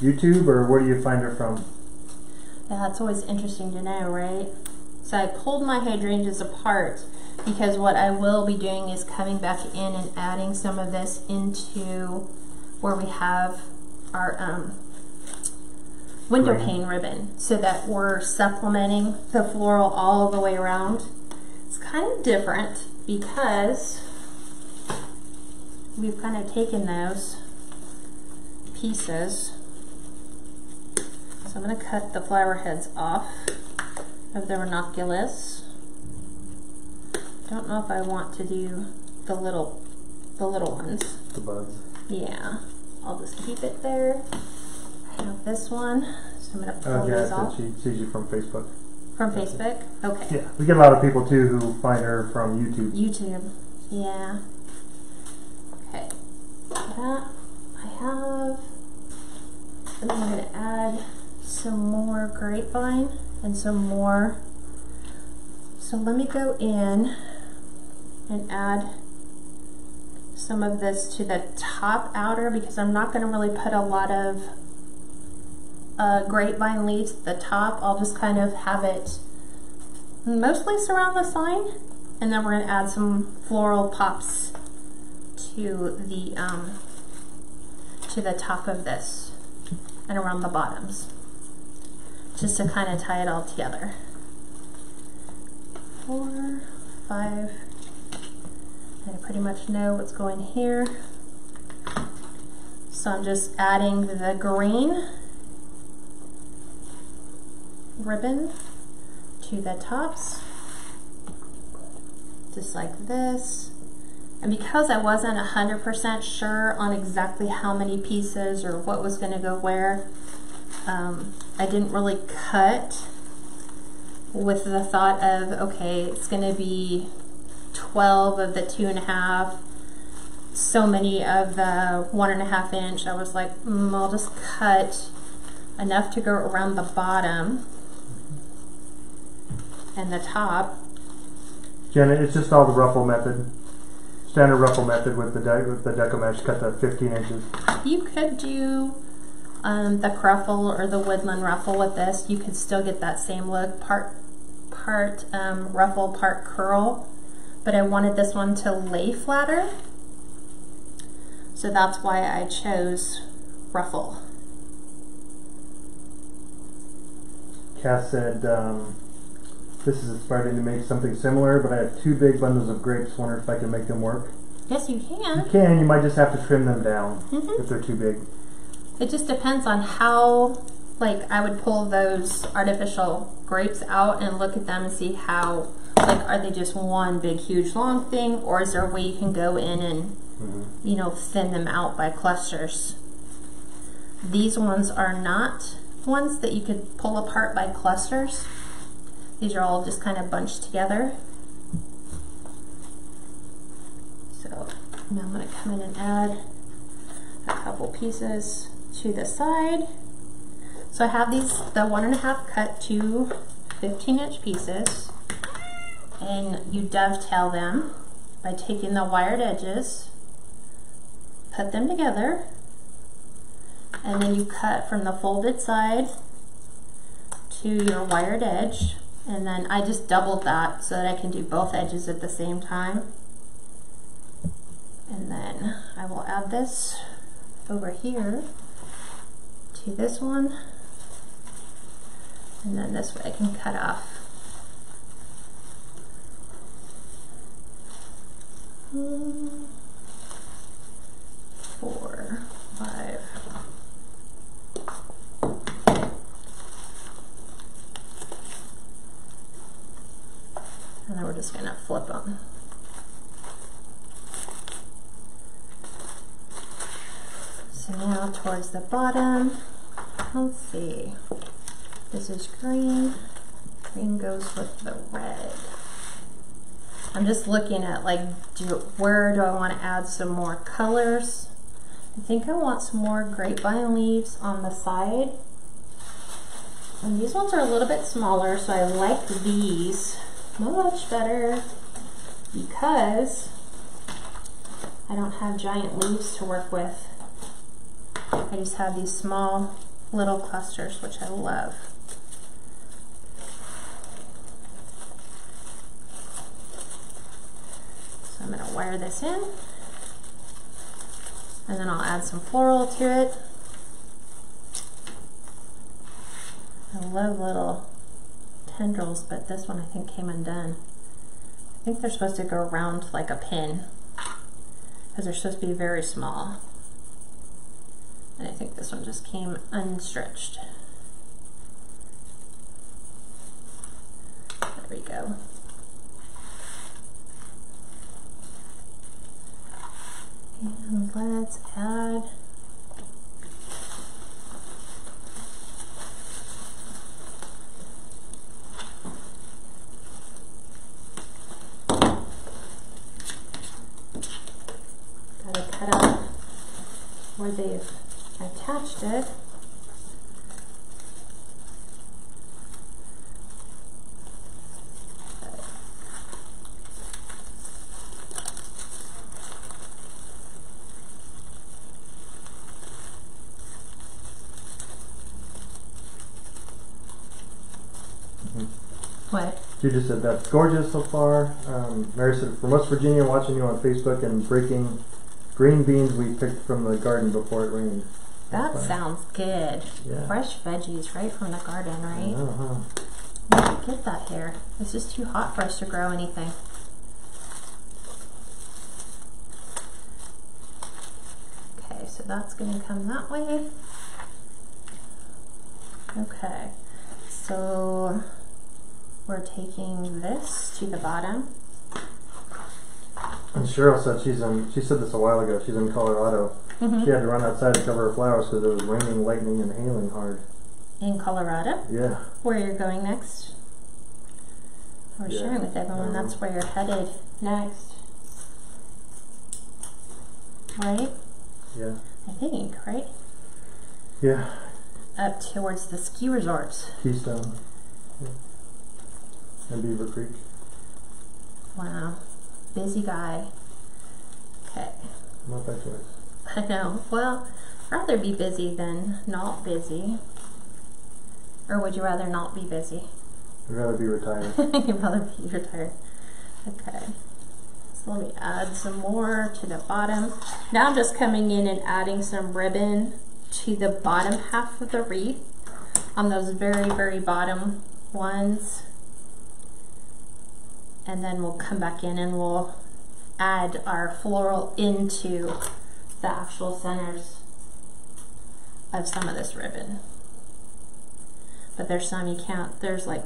Speaker 3: YouTube, or where do you find her from?
Speaker 1: Yeah, it's always interesting to know, right? So I pulled my hydrangeas apart because what I will be doing is coming back in and adding some of this into where we have our window pane ribbon, so that we're supplementing the floral all the way around. It's kind of different because we've kind of taken those pieces. So I'm going to cut the flower heads off of the ranunculus.
Speaker 2: Don't know if I want to do the little ones.
Speaker 3: The buds.
Speaker 2: Yeah, I'll just keep it there. I have this one, so I'm gonna pull these off.
Speaker 3: She sees you from Facebook.
Speaker 2: From Facebook? Okay.
Speaker 3: Yeah, we get a lot of people too who find her from YouTube.
Speaker 2: YouTube, yeah. Okay, that I have. And then I'm gonna add some more grapevine and some more. So let me go in and add some of this to the top outer, because I'm not going to really put a lot of grapevine leaves at the top. I'll just kind of have it mostly surround the sign, and then we're going to add some floral pops to the top of this and around the bottoms, just to kind of tie it all together. 4, 5. I pretty much know what's going here. So I'm just adding the green ribbon to the tops, just like this. And because I wasn't 100% sure on exactly how many pieces or what was going to go where, I didn't really cut with the thought of, okay, it's going to be 12 of the 2.5, so many of the 1.5 inch. I was like, I'll just cut enough to go around the bottom and the top.
Speaker 3: Jenna, it's just all the ruffle method. Standard ruffle method with the Deco mesh, cut to 15 inches.
Speaker 2: You could do the Ruffle or the woodland ruffle with this. You could still get that same look, part ruffle, part curl. But I wanted this one to lay flatter, so that's why I chose ruffle.
Speaker 3: Cass said, this is inspiring to make something similar, but I have 2 big bundles of grapes. Wonder if I can make them work.
Speaker 2: Yes, you can.
Speaker 3: You can. You might just have to trim them down if they're too big.
Speaker 2: It just depends on how, like, I would pull those artificial grapes out and look at them and see how, like, are they just one big huge long thing, or is there a way you can go in and you know, thin them out by clusters? These ones are not ones that you could pull apart by clusters. These are all just kind of bunched together. So now I'm going to come in and add a couple pieces to the side. So I have these, the 1.5 cut to 15-inch pieces, and you dovetail them by taking the wired edges, put them together, and then you cut from the folded side to your wired edge. And then I just doubled that so that I can do both edges at the same time. And then I will add this over here to this one. And then this way I can cut off. 4, 5. And then we're just going to flip them. So now towards the bottom, let's see. This is green. Green goes with the red. I'm just looking at, like, where do I want to add some more colors? I think I want some more grapevine leaves on the side. And these ones are a little bit smaller, so I like these much better because I don't have giant leaves to work with. I just have these small little clusters, which I love. So I'm going to wire this in, and then I'll add some floral to it. I love little tendrils, but this one I think came undone. I think they're supposed to go around like a pin because they're supposed to be very small. And I think this one just came unstretched. There we go. let's add cut up where they've attached it. What?
Speaker 3: You just said that's gorgeous so far. Mary said, from West Virginia, watching you on Facebook and breaking green beans we picked from the garden before it rained.
Speaker 2: That sounds good.
Speaker 3: Yeah.
Speaker 2: Fresh veggies right from the garden, right?
Speaker 3: Uh-huh.
Speaker 2: Where did you get that here? It's just too hot for us to grow anything. Okay, so that's going to come that way. Okay, so we're taking this to the bottom.
Speaker 3: And Cheryl said she said this a while ago, she's in Colorado.
Speaker 2: Mm-hmm.
Speaker 3: She had to run outside to cover her flowers because it was raining, lightning, and hailing hard.
Speaker 2: In Colorado?
Speaker 3: Yeah.
Speaker 2: Where you're going next? We're sharing with everyone that's where you're headed next. Right?
Speaker 3: Yeah.
Speaker 2: I think, right?
Speaker 3: Yeah.
Speaker 2: Up towards the ski resorts.
Speaker 3: Keystone. Yeah. And Beaver Creek.
Speaker 2: Wow. Busy guy. Okay.
Speaker 3: Not by choice.
Speaker 2: I know. Well, I'd rather be busy than not busy. Or would you rather not be busy?
Speaker 3: I'd rather be retired.
Speaker 2: You'd rather be retired. Okay. So let me add some more to the bottom. Now I'm just coming in and adding some ribbon to the bottom half of the wreath on those very, very bottom ones. And then we'll come back in and we'll add our floral into the actual centers of some of this ribbon. But there's some you can't, there's like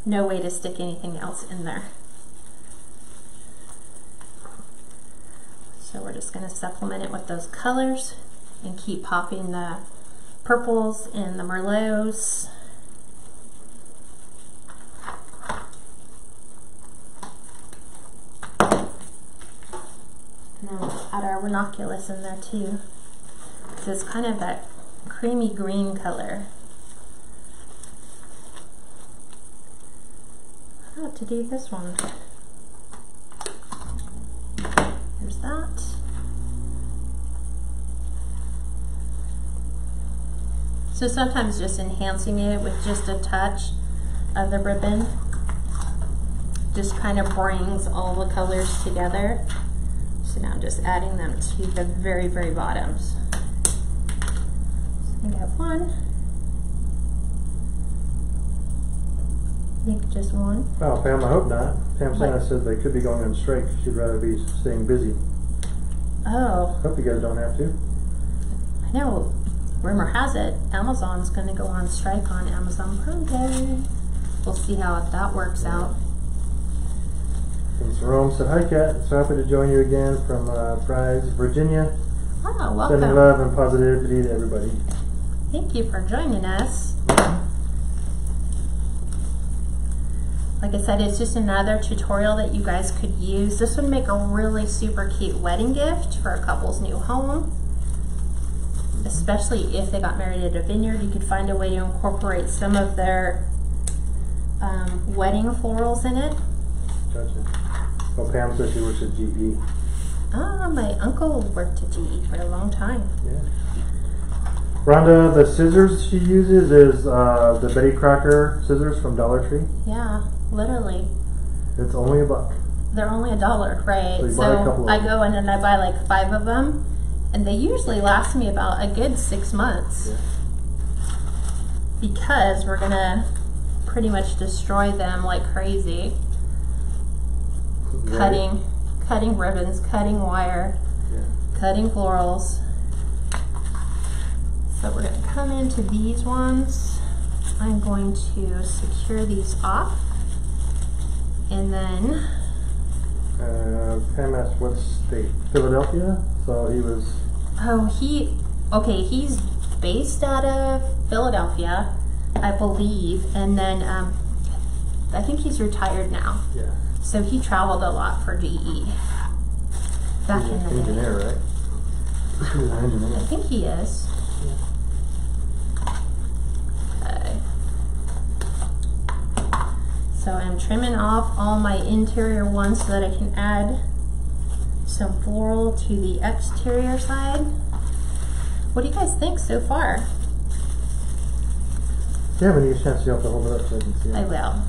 Speaker 2: no way to stick anything else in there. So we're just going to supplement it with those colors and keep popping the purples and the merlots. And then we'll add our ranunculus in there too. So it's kind of that creamy green color. I don't know what to do this one. There's that. So sometimes just enhancing it with just a touch of the ribbon just kind of brings all the colors together. So now I'm just adding them to the very, very bottoms. So I got one. I think just one.
Speaker 3: Oh, Pam, I hope not. Pam Santa said they could be going on strike. She'd rather be staying busy.
Speaker 2: Oh.
Speaker 3: Hope you guys don't have to.
Speaker 2: I know. Rumor has it Amazon's going to go on strike on Amazon Prime Day. We'll see how that works out.
Speaker 3: And Jerome said, "Hi, Kat. So happy to join you again from Prize, Virginia.
Speaker 2: Oh, welcome.
Speaker 3: Sending love and positivity to everybody."
Speaker 2: Thank you for joining us. Like I said, it's just another tutorial that you guys could use. This would make a really super cute wedding gift for a couple's new home. Especially if they got married at a vineyard, you could find a way to incorporate some of their wedding florals in it.
Speaker 3: Gotcha. Well, Pam says she works at GE.
Speaker 2: Ah, my uncle worked at GE for a long time.
Speaker 3: Yeah. Rhonda, the scissors she uses is the Betty Crocker scissors from Dollar Tree.
Speaker 2: Yeah, literally.
Speaker 3: It's only $1.
Speaker 2: They're only $1, right?
Speaker 3: So you buy a couple of
Speaker 2: I
Speaker 3: them.
Speaker 2: go in and I buy like 5 of them, and they usually last me about a good 6 months.
Speaker 3: Yeah.
Speaker 2: Because we're gonna pretty much destroy them like crazy.
Speaker 3: Right.
Speaker 2: Cutting ribbons, cutting wire, cutting florals. So we're going to come into these ones. I'm going to secure these off. And then...
Speaker 3: Pam asked what state? Philadelphia? So he was
Speaker 1: Oh, he's based out of Philadelphia, I believe, and then I think he's retired now.
Speaker 3: Yeah.
Speaker 1: So he traveled a lot for GE back in the day.
Speaker 3: Engineer, right? He's an engineer.
Speaker 1: I think he is. Okay. So I'm trimming off all my interior ones so that I can add some floral to the exterior side. What do you guys think so far?
Speaker 3: Yeah, when you get a chance, you have to hold it up so I can see it.
Speaker 1: I will.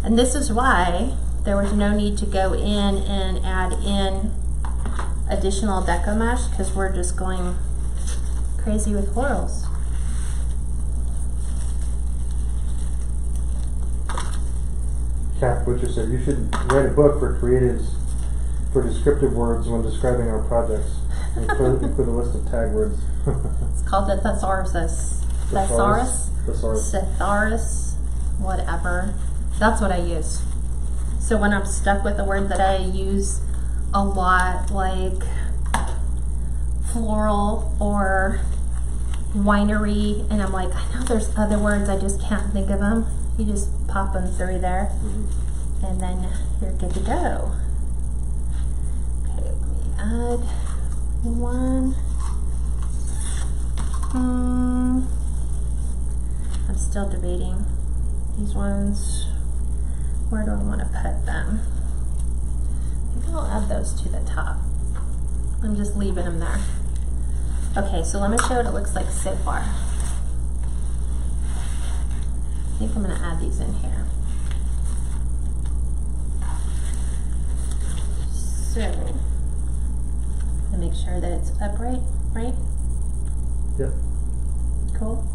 Speaker 1: And this is why there was no need to go in and add in additional deco mesh, because we're just going crazy with florals.
Speaker 3: Kath Butcher said you should write a book for creatives for descriptive words when describing our projects. Include a list of tag words.
Speaker 1: It's called the thesaurus. Thesaurus, whatever. That's what I use. So when I'm stuck with a word that I use a lot, like floral or winery, and I'm like, I know there's other words, I just can't think of them. You just pop them through there, and then you're good to go. Okay, let me add one. I'm still debating these ones. Where do I want to put them? Maybe I'll add those to the top. I'm just leaving them there. Okay, so let me show what it looks like so far. I think I'm going to add these in here. So, to make sure that it's upright, right?
Speaker 3: Yep.
Speaker 1: Cool.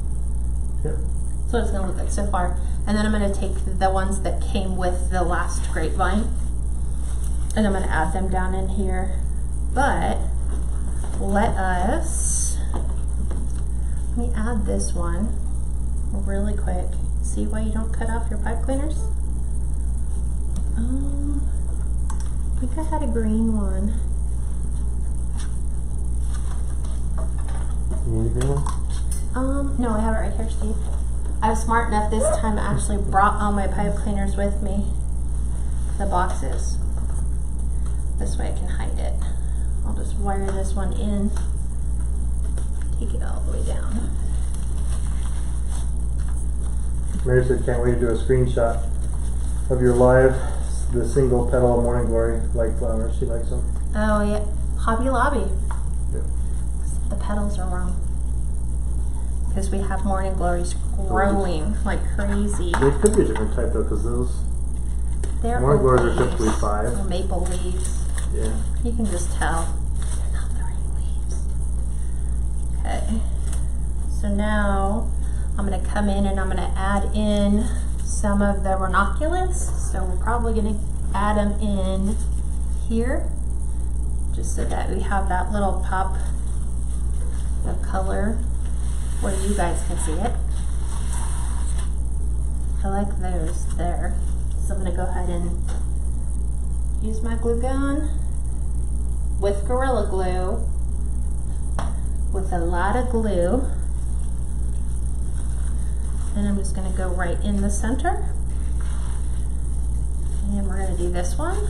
Speaker 3: Yep.
Speaker 1: That's what it's going to look like so far. And then I'm going to take the ones that came with the last grapevine, and I'm going to add them down in here. But let me add this one really quick. See why you don't cut off your pipe cleaners? I think I had a green one.
Speaker 3: You need a green one?
Speaker 1: No, I have it right here, Steve. I was smart enough this time, I actually brought all my pipe cleaners with me. The boxes. This way I can hide it. I'll just wire this one in. Take it all the way down.
Speaker 3: Mary said, can't wait to do a screenshot of your live, the single petal of morning glory, like flowers. She likes them.
Speaker 1: Oh yeah, Hobby Lobby.
Speaker 3: Yep.
Speaker 1: The petals are wrong. Because we have morning glories growing like crazy.
Speaker 3: They could be a different type though, because those morning glories are typically 5.
Speaker 1: Or maple leaves.
Speaker 3: Yeah.
Speaker 1: You can just tell they're not the right leaves. Okay. So now I'm going to come in and I'm going to add in some of the ranunculus. So we're probably going to add them in here, just so that we have that little pop of color where you guys can see it. I like those there. So I'm going to go ahead and use my glue gun with Gorilla Glue, with a lot of glue. And I'm just going to go right in the center. And we're going to do this one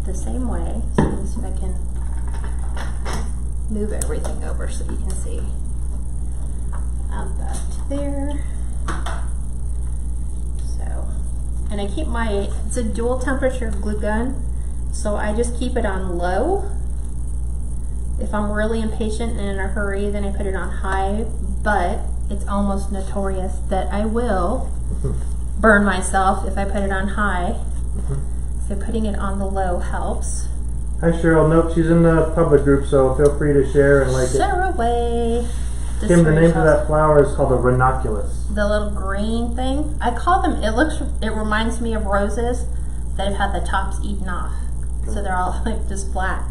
Speaker 1: the same way. So let me see if I can move everything over so you can see. Add that to there. So, and I keep it's a dual temperature glue gun, so I just keep it on low. If I'm really impatient and in a hurry, then I put it on high, but it's almost notorious that I will burn myself if I put it on high. So putting it on the low helps.
Speaker 3: Hi Cheryl, nope, she's in the public group, so feel free to share and like it.
Speaker 1: Share away.
Speaker 3: Tim, the name of that flower is called a ranunculus.
Speaker 1: The little green thing. I call them, it reminds me of roses that have had the tops eaten off. So they're all like just flat.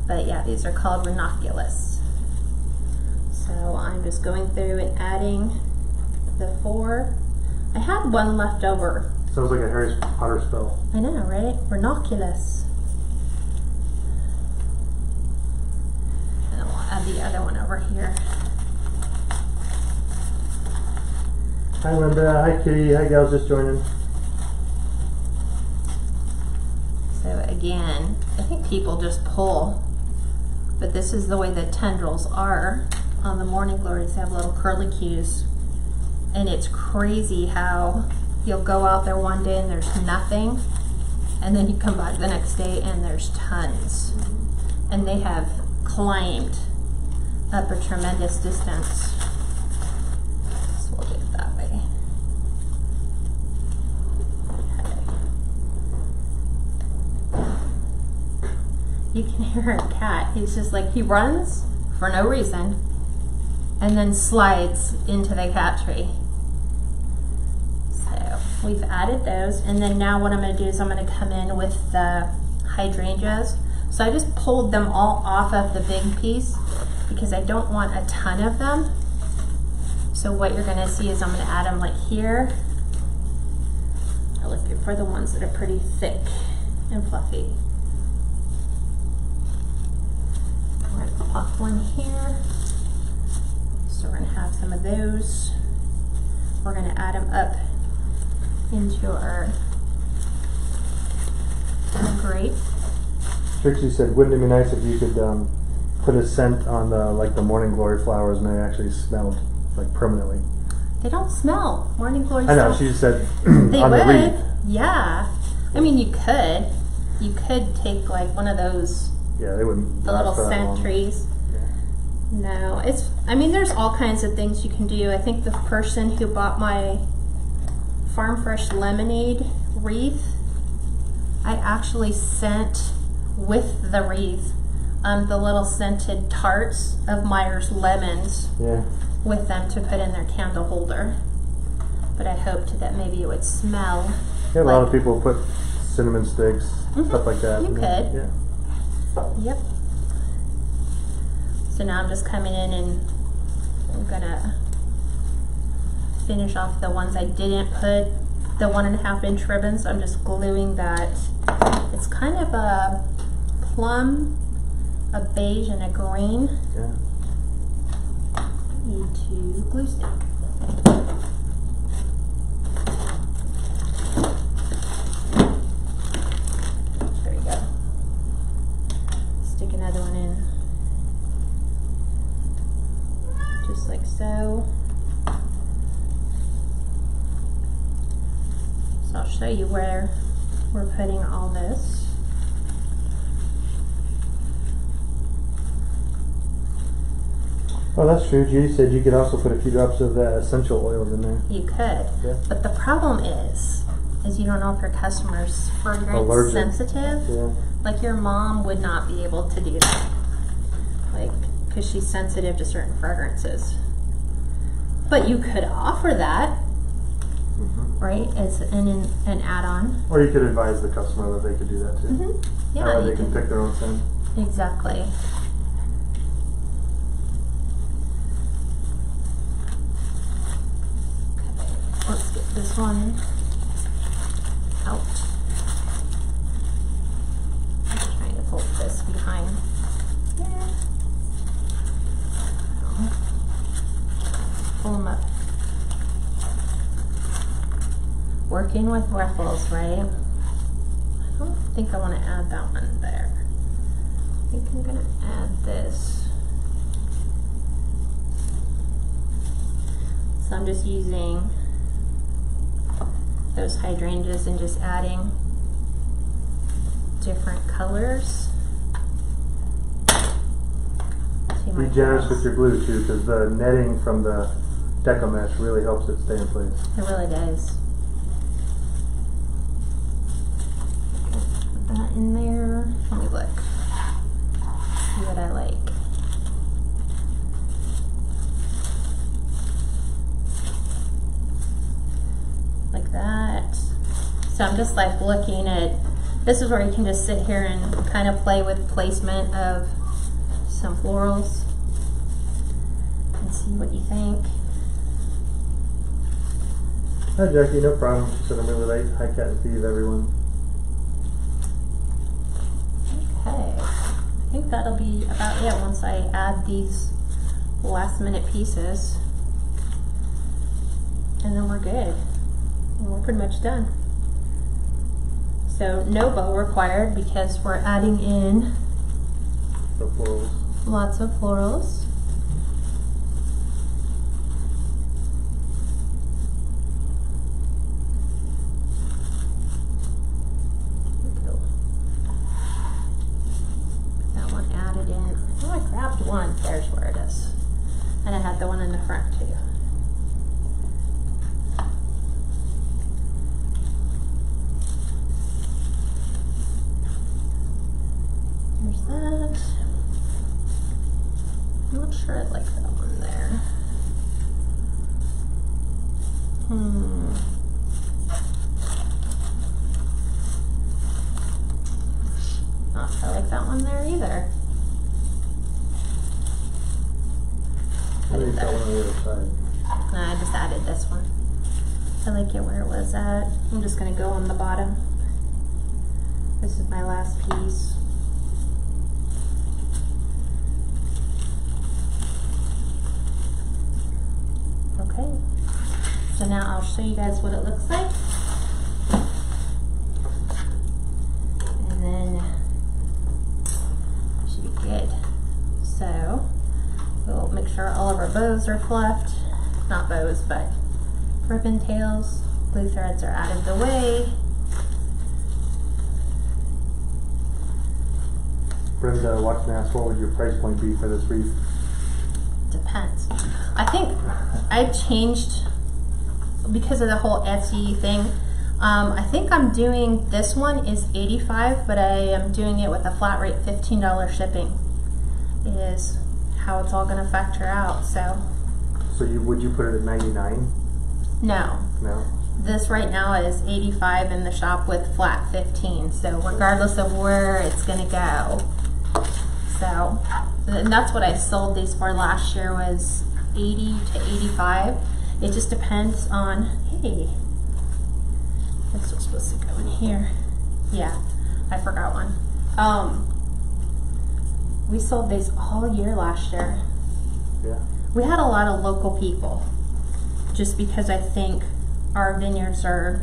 Speaker 1: But yeah, these are called ranunculus. So I'm just going through and adding the 4. I had one left over.
Speaker 3: Sounds like a Harry Potter spell.
Speaker 1: I know, right? Ranunculus. over here.
Speaker 3: Hi Linda, hi Kitty, hi gals just joining.
Speaker 1: So again, I think people just pull, but this is the way the tendrils are on the morning glories. They have little curlicues, and it's crazy how you'll go out there one day and there's nothing, and then you come back the next day and there's tons. And they have climbed up a tremendous distance. So we'll get it that way. Okay. You can hear a cat. He's just like, he runs for no reason and then slides into the cat tree. We've added those, and then now what I'm going to do is I'm going to come in with the hydrangeas. So I just pulled them all off of the big piece because I don't want a ton of them. So what you're going to see is I'm going to add them like here. I'm looking for the ones that are pretty thick and fluffy. We're going to pop one here. So we're going to have some of those. We're going to add them up into our grape.
Speaker 3: Trixie said, wouldn't it be nice if you could put a scent on the like the morning glory flowers and they actually smelled like permanently?
Speaker 1: They don't smell. Morning glory.
Speaker 3: I know. She said
Speaker 1: they
Speaker 3: on
Speaker 1: would.
Speaker 3: the wreath.
Speaker 1: Yeah. I mean, you could. You could take like one of those.
Speaker 3: Yeah, they wouldn't.
Speaker 1: The little scent trees.
Speaker 3: Yeah.
Speaker 1: No, it's. I mean, there's all kinds of things you can do. I think the person who bought my Farm Fresh lemonade wreath, I actually sent with the wreath the little scented tarts of Meyer's lemons with them to put in their candle holder. But I hoped that maybe it would smell.
Speaker 3: Yeah, a lot of people put cinnamon sticks, stuff like that.
Speaker 1: You could.
Speaker 3: Yeah.
Speaker 1: Yep. So now I'm just coming in and I'm gonna finish off the ones I didn't put the 1.5 inch ribbons. I'm just gluing that. It's kind of a plum, a beige, and a green.
Speaker 3: Yeah.
Speaker 1: Need to glue stick. There you go. Stick another one in. Just like so. So I'll show you where we're putting all this.
Speaker 3: Oh, that's true. Judy said you could also put a few drops of essential oils in there.
Speaker 1: You could, but the problem is you don't know if your customer's fragrance sensitive.
Speaker 3: Yeah.
Speaker 1: Like your mom would not be able to do that, like because she's sensitive to certain fragrances. But you could offer that. Right, as an add-on.
Speaker 3: Or you could advise the customer that they could do that too.
Speaker 1: Yeah,
Speaker 3: they can pick their own scent.
Speaker 1: Exactly. Okay, let's get this one out. I'm trying to pull this behind. Yeah. Pull them up. Working with Ruffles, right? I don't think I want to add that one there. I think I'm going to add this. So I'm just using those hydrangeas and just adding different colors.
Speaker 3: Be generous with your glue too, because the netting from the Deco mesh really helps it stay in place.
Speaker 1: It really does. Put that in there. Let me look. See what I like. Like that. So I'm just like looking at, this is where you can just sit here and kind of play with placement of some florals and see what you think.
Speaker 3: Hi Jackie, no problem. She said I'm really late. Hi Kat and Steve, everyone.
Speaker 1: Okay, I think that'll be about it once I add these
Speaker 2: last minute pieces. And then we're good. And we're pretty much done. So no bow required because we're adding in
Speaker 3: The florals.
Speaker 2: lots of florals. There we go. That one added in. Oh, I grabbed one. There's where it is. And I had the one in the front too. There's that. I'm not sure I like that one there. Not sure I like that one there either.
Speaker 3: I think that one on the other side.
Speaker 2: Nah, I just added this one. I like it where it was at. I'm just gonna go on the bottom. This is my last piece. Okay, so now I'll show you guys what it looks like. And then it should be good. So we'll make sure all of our bows are fluffed. Not bows, but ribbon tails. Glue threads are out of the way.
Speaker 3: Brenda watching asked, what would your price point be for this wreath?
Speaker 2: Depends. I think I changed because of the whole Etsy thing. I think I'm doing, this one is $85, but I am doing it with a flat rate $15 shipping is how it's all gonna factor out. So
Speaker 3: Would you put it at 99?
Speaker 2: no.
Speaker 3: No?
Speaker 2: This right now is 85 in the shop with flat 15. So regardless of where it's gonna go. So, and that's what I sold these for last year was 80 to 85. It just depends on, hey, this was supposed to go in here. Yeah, I forgot one. We sold these all year last year.
Speaker 3: Yeah.
Speaker 2: We had a lot of local people just because I think our vineyards are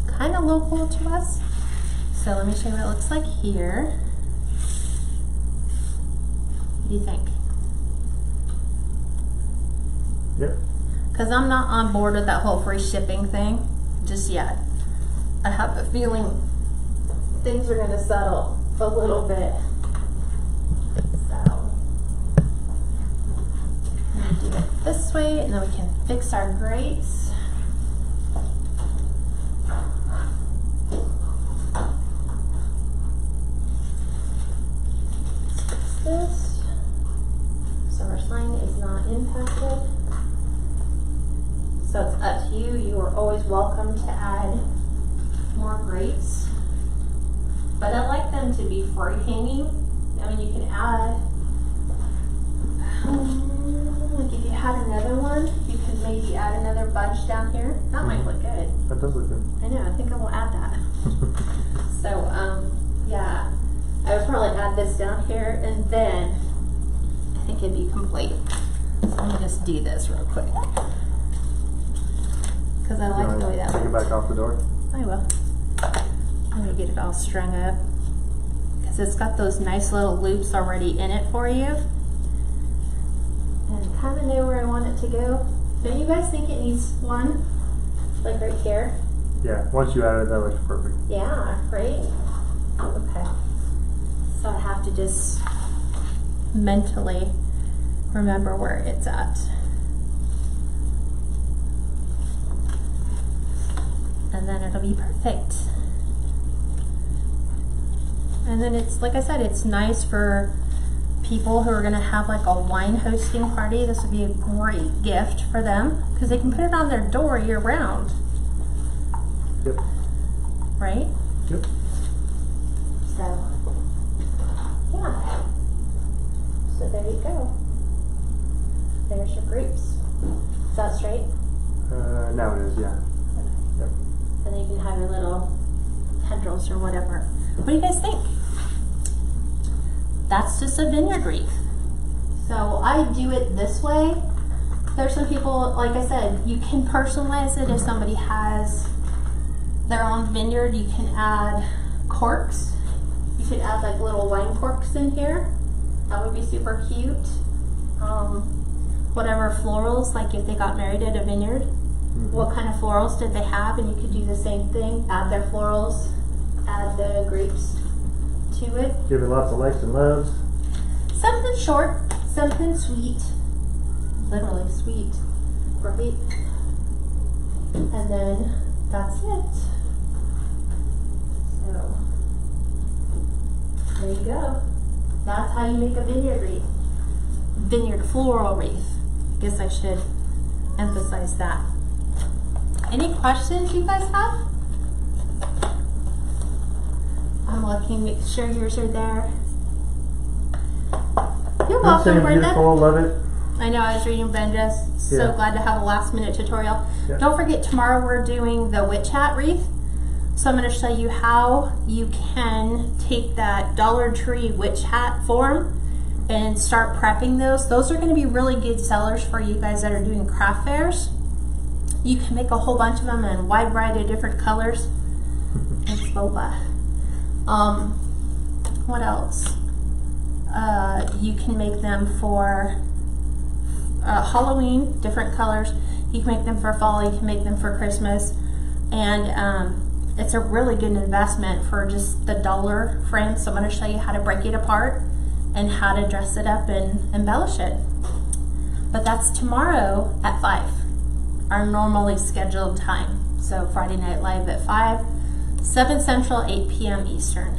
Speaker 2: kind of local to us. So let me show you what it looks like here. What do you think?
Speaker 3: Yep.
Speaker 2: Because I'm not on board with that whole free shipping thing just yet. I have a feeling things are going to settle a little bit. So let me do it this way and then we can fix our grapes. This so our sign is not impacted, so it's up to you. You are always welcome to add more grapes, but I like them to be free hanging. I mean, you can add like if you had another one, you could maybe add another bunch down here. That might look good.
Speaker 3: That does look good.
Speaker 2: I know, I think I will add that. So yeah, I would probably add this down here and then I think it'd be complete. So let me just do this real quick. Because I like the way that
Speaker 3: Take it
Speaker 2: looks.
Speaker 3: back off the door?
Speaker 2: I will. Let me get it all strung up. Because it's got those nice little loops already in it for you. And I kind of know where I want it to go. Don't you guys think it needs one? Like right here?
Speaker 3: Yeah, once you add it, that looks perfect.
Speaker 2: Yeah, right? Okay. So I have to just mentally remember where it's at. And then it'll be perfect. And then it's, like I said, it's nice for people who are gonna have like a wine hosting party. This would be a great gift for them because they can put it on their door year round.
Speaker 3: Yep.
Speaker 2: Right?
Speaker 3: Yep.
Speaker 2: So, yeah. So there you go. There's your grapes. Is that straight?
Speaker 3: Now it is, yeah. Yep.
Speaker 2: And then you can have your little tendrils or whatever. What do you guys think? That's just a vineyard wreath. So
Speaker 1: So I do it this way. There's some people, like I said, you can personalize it if somebody has their own vineyard. You can add corks. You could add like little wine corks in here. That would be super cute. Whatever florals, like if they got married at a vineyard, what kind of florals did they have? And you could do the same thing. Add their florals, add the grapes to it.
Speaker 3: Give it lots of likes and loves.
Speaker 1: Something short, something sweet. Literally sweet, right? And then that's it. So there you go. That's how you make a vineyard wreath. Vineyard floral wreath. I guess I should emphasize that. Any questions you guys have? I'm looking, make sure yours are there. You're welcome, Brenda.
Speaker 3: Beautiful, love it.
Speaker 1: I know, I was reading Brenda's. So glad to have a last minute tutorial.
Speaker 3: Yeah.
Speaker 1: Don't forget, tomorrow we're doing the witch hat wreath. So I'm going to show you how you can take that Dollar Tree witch hat form and start prepping those. Those are going to be really good sellers for you guys that are doing craft fairs. You can make a whole bunch of them in a wide variety of different colors. It's boba. What else? You can make them for Halloween, different colors. You can make them for fall, you can make them for Christmas. And it's a really good investment for just the dollar frame. So I'm going to show you how to break it apart and how to dress it up and embellish it. But that's tomorrow at 5, our normally scheduled time. So Friday Night Live at 5, 7 Central, 8 p.m. Eastern.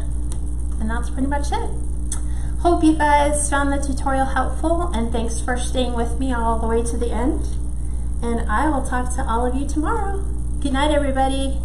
Speaker 1: And that's pretty much it. Hope you guys found the tutorial helpful, and thanks for staying with me all the way to the end. And I will talk to all of you tomorrow. Good night, everybody.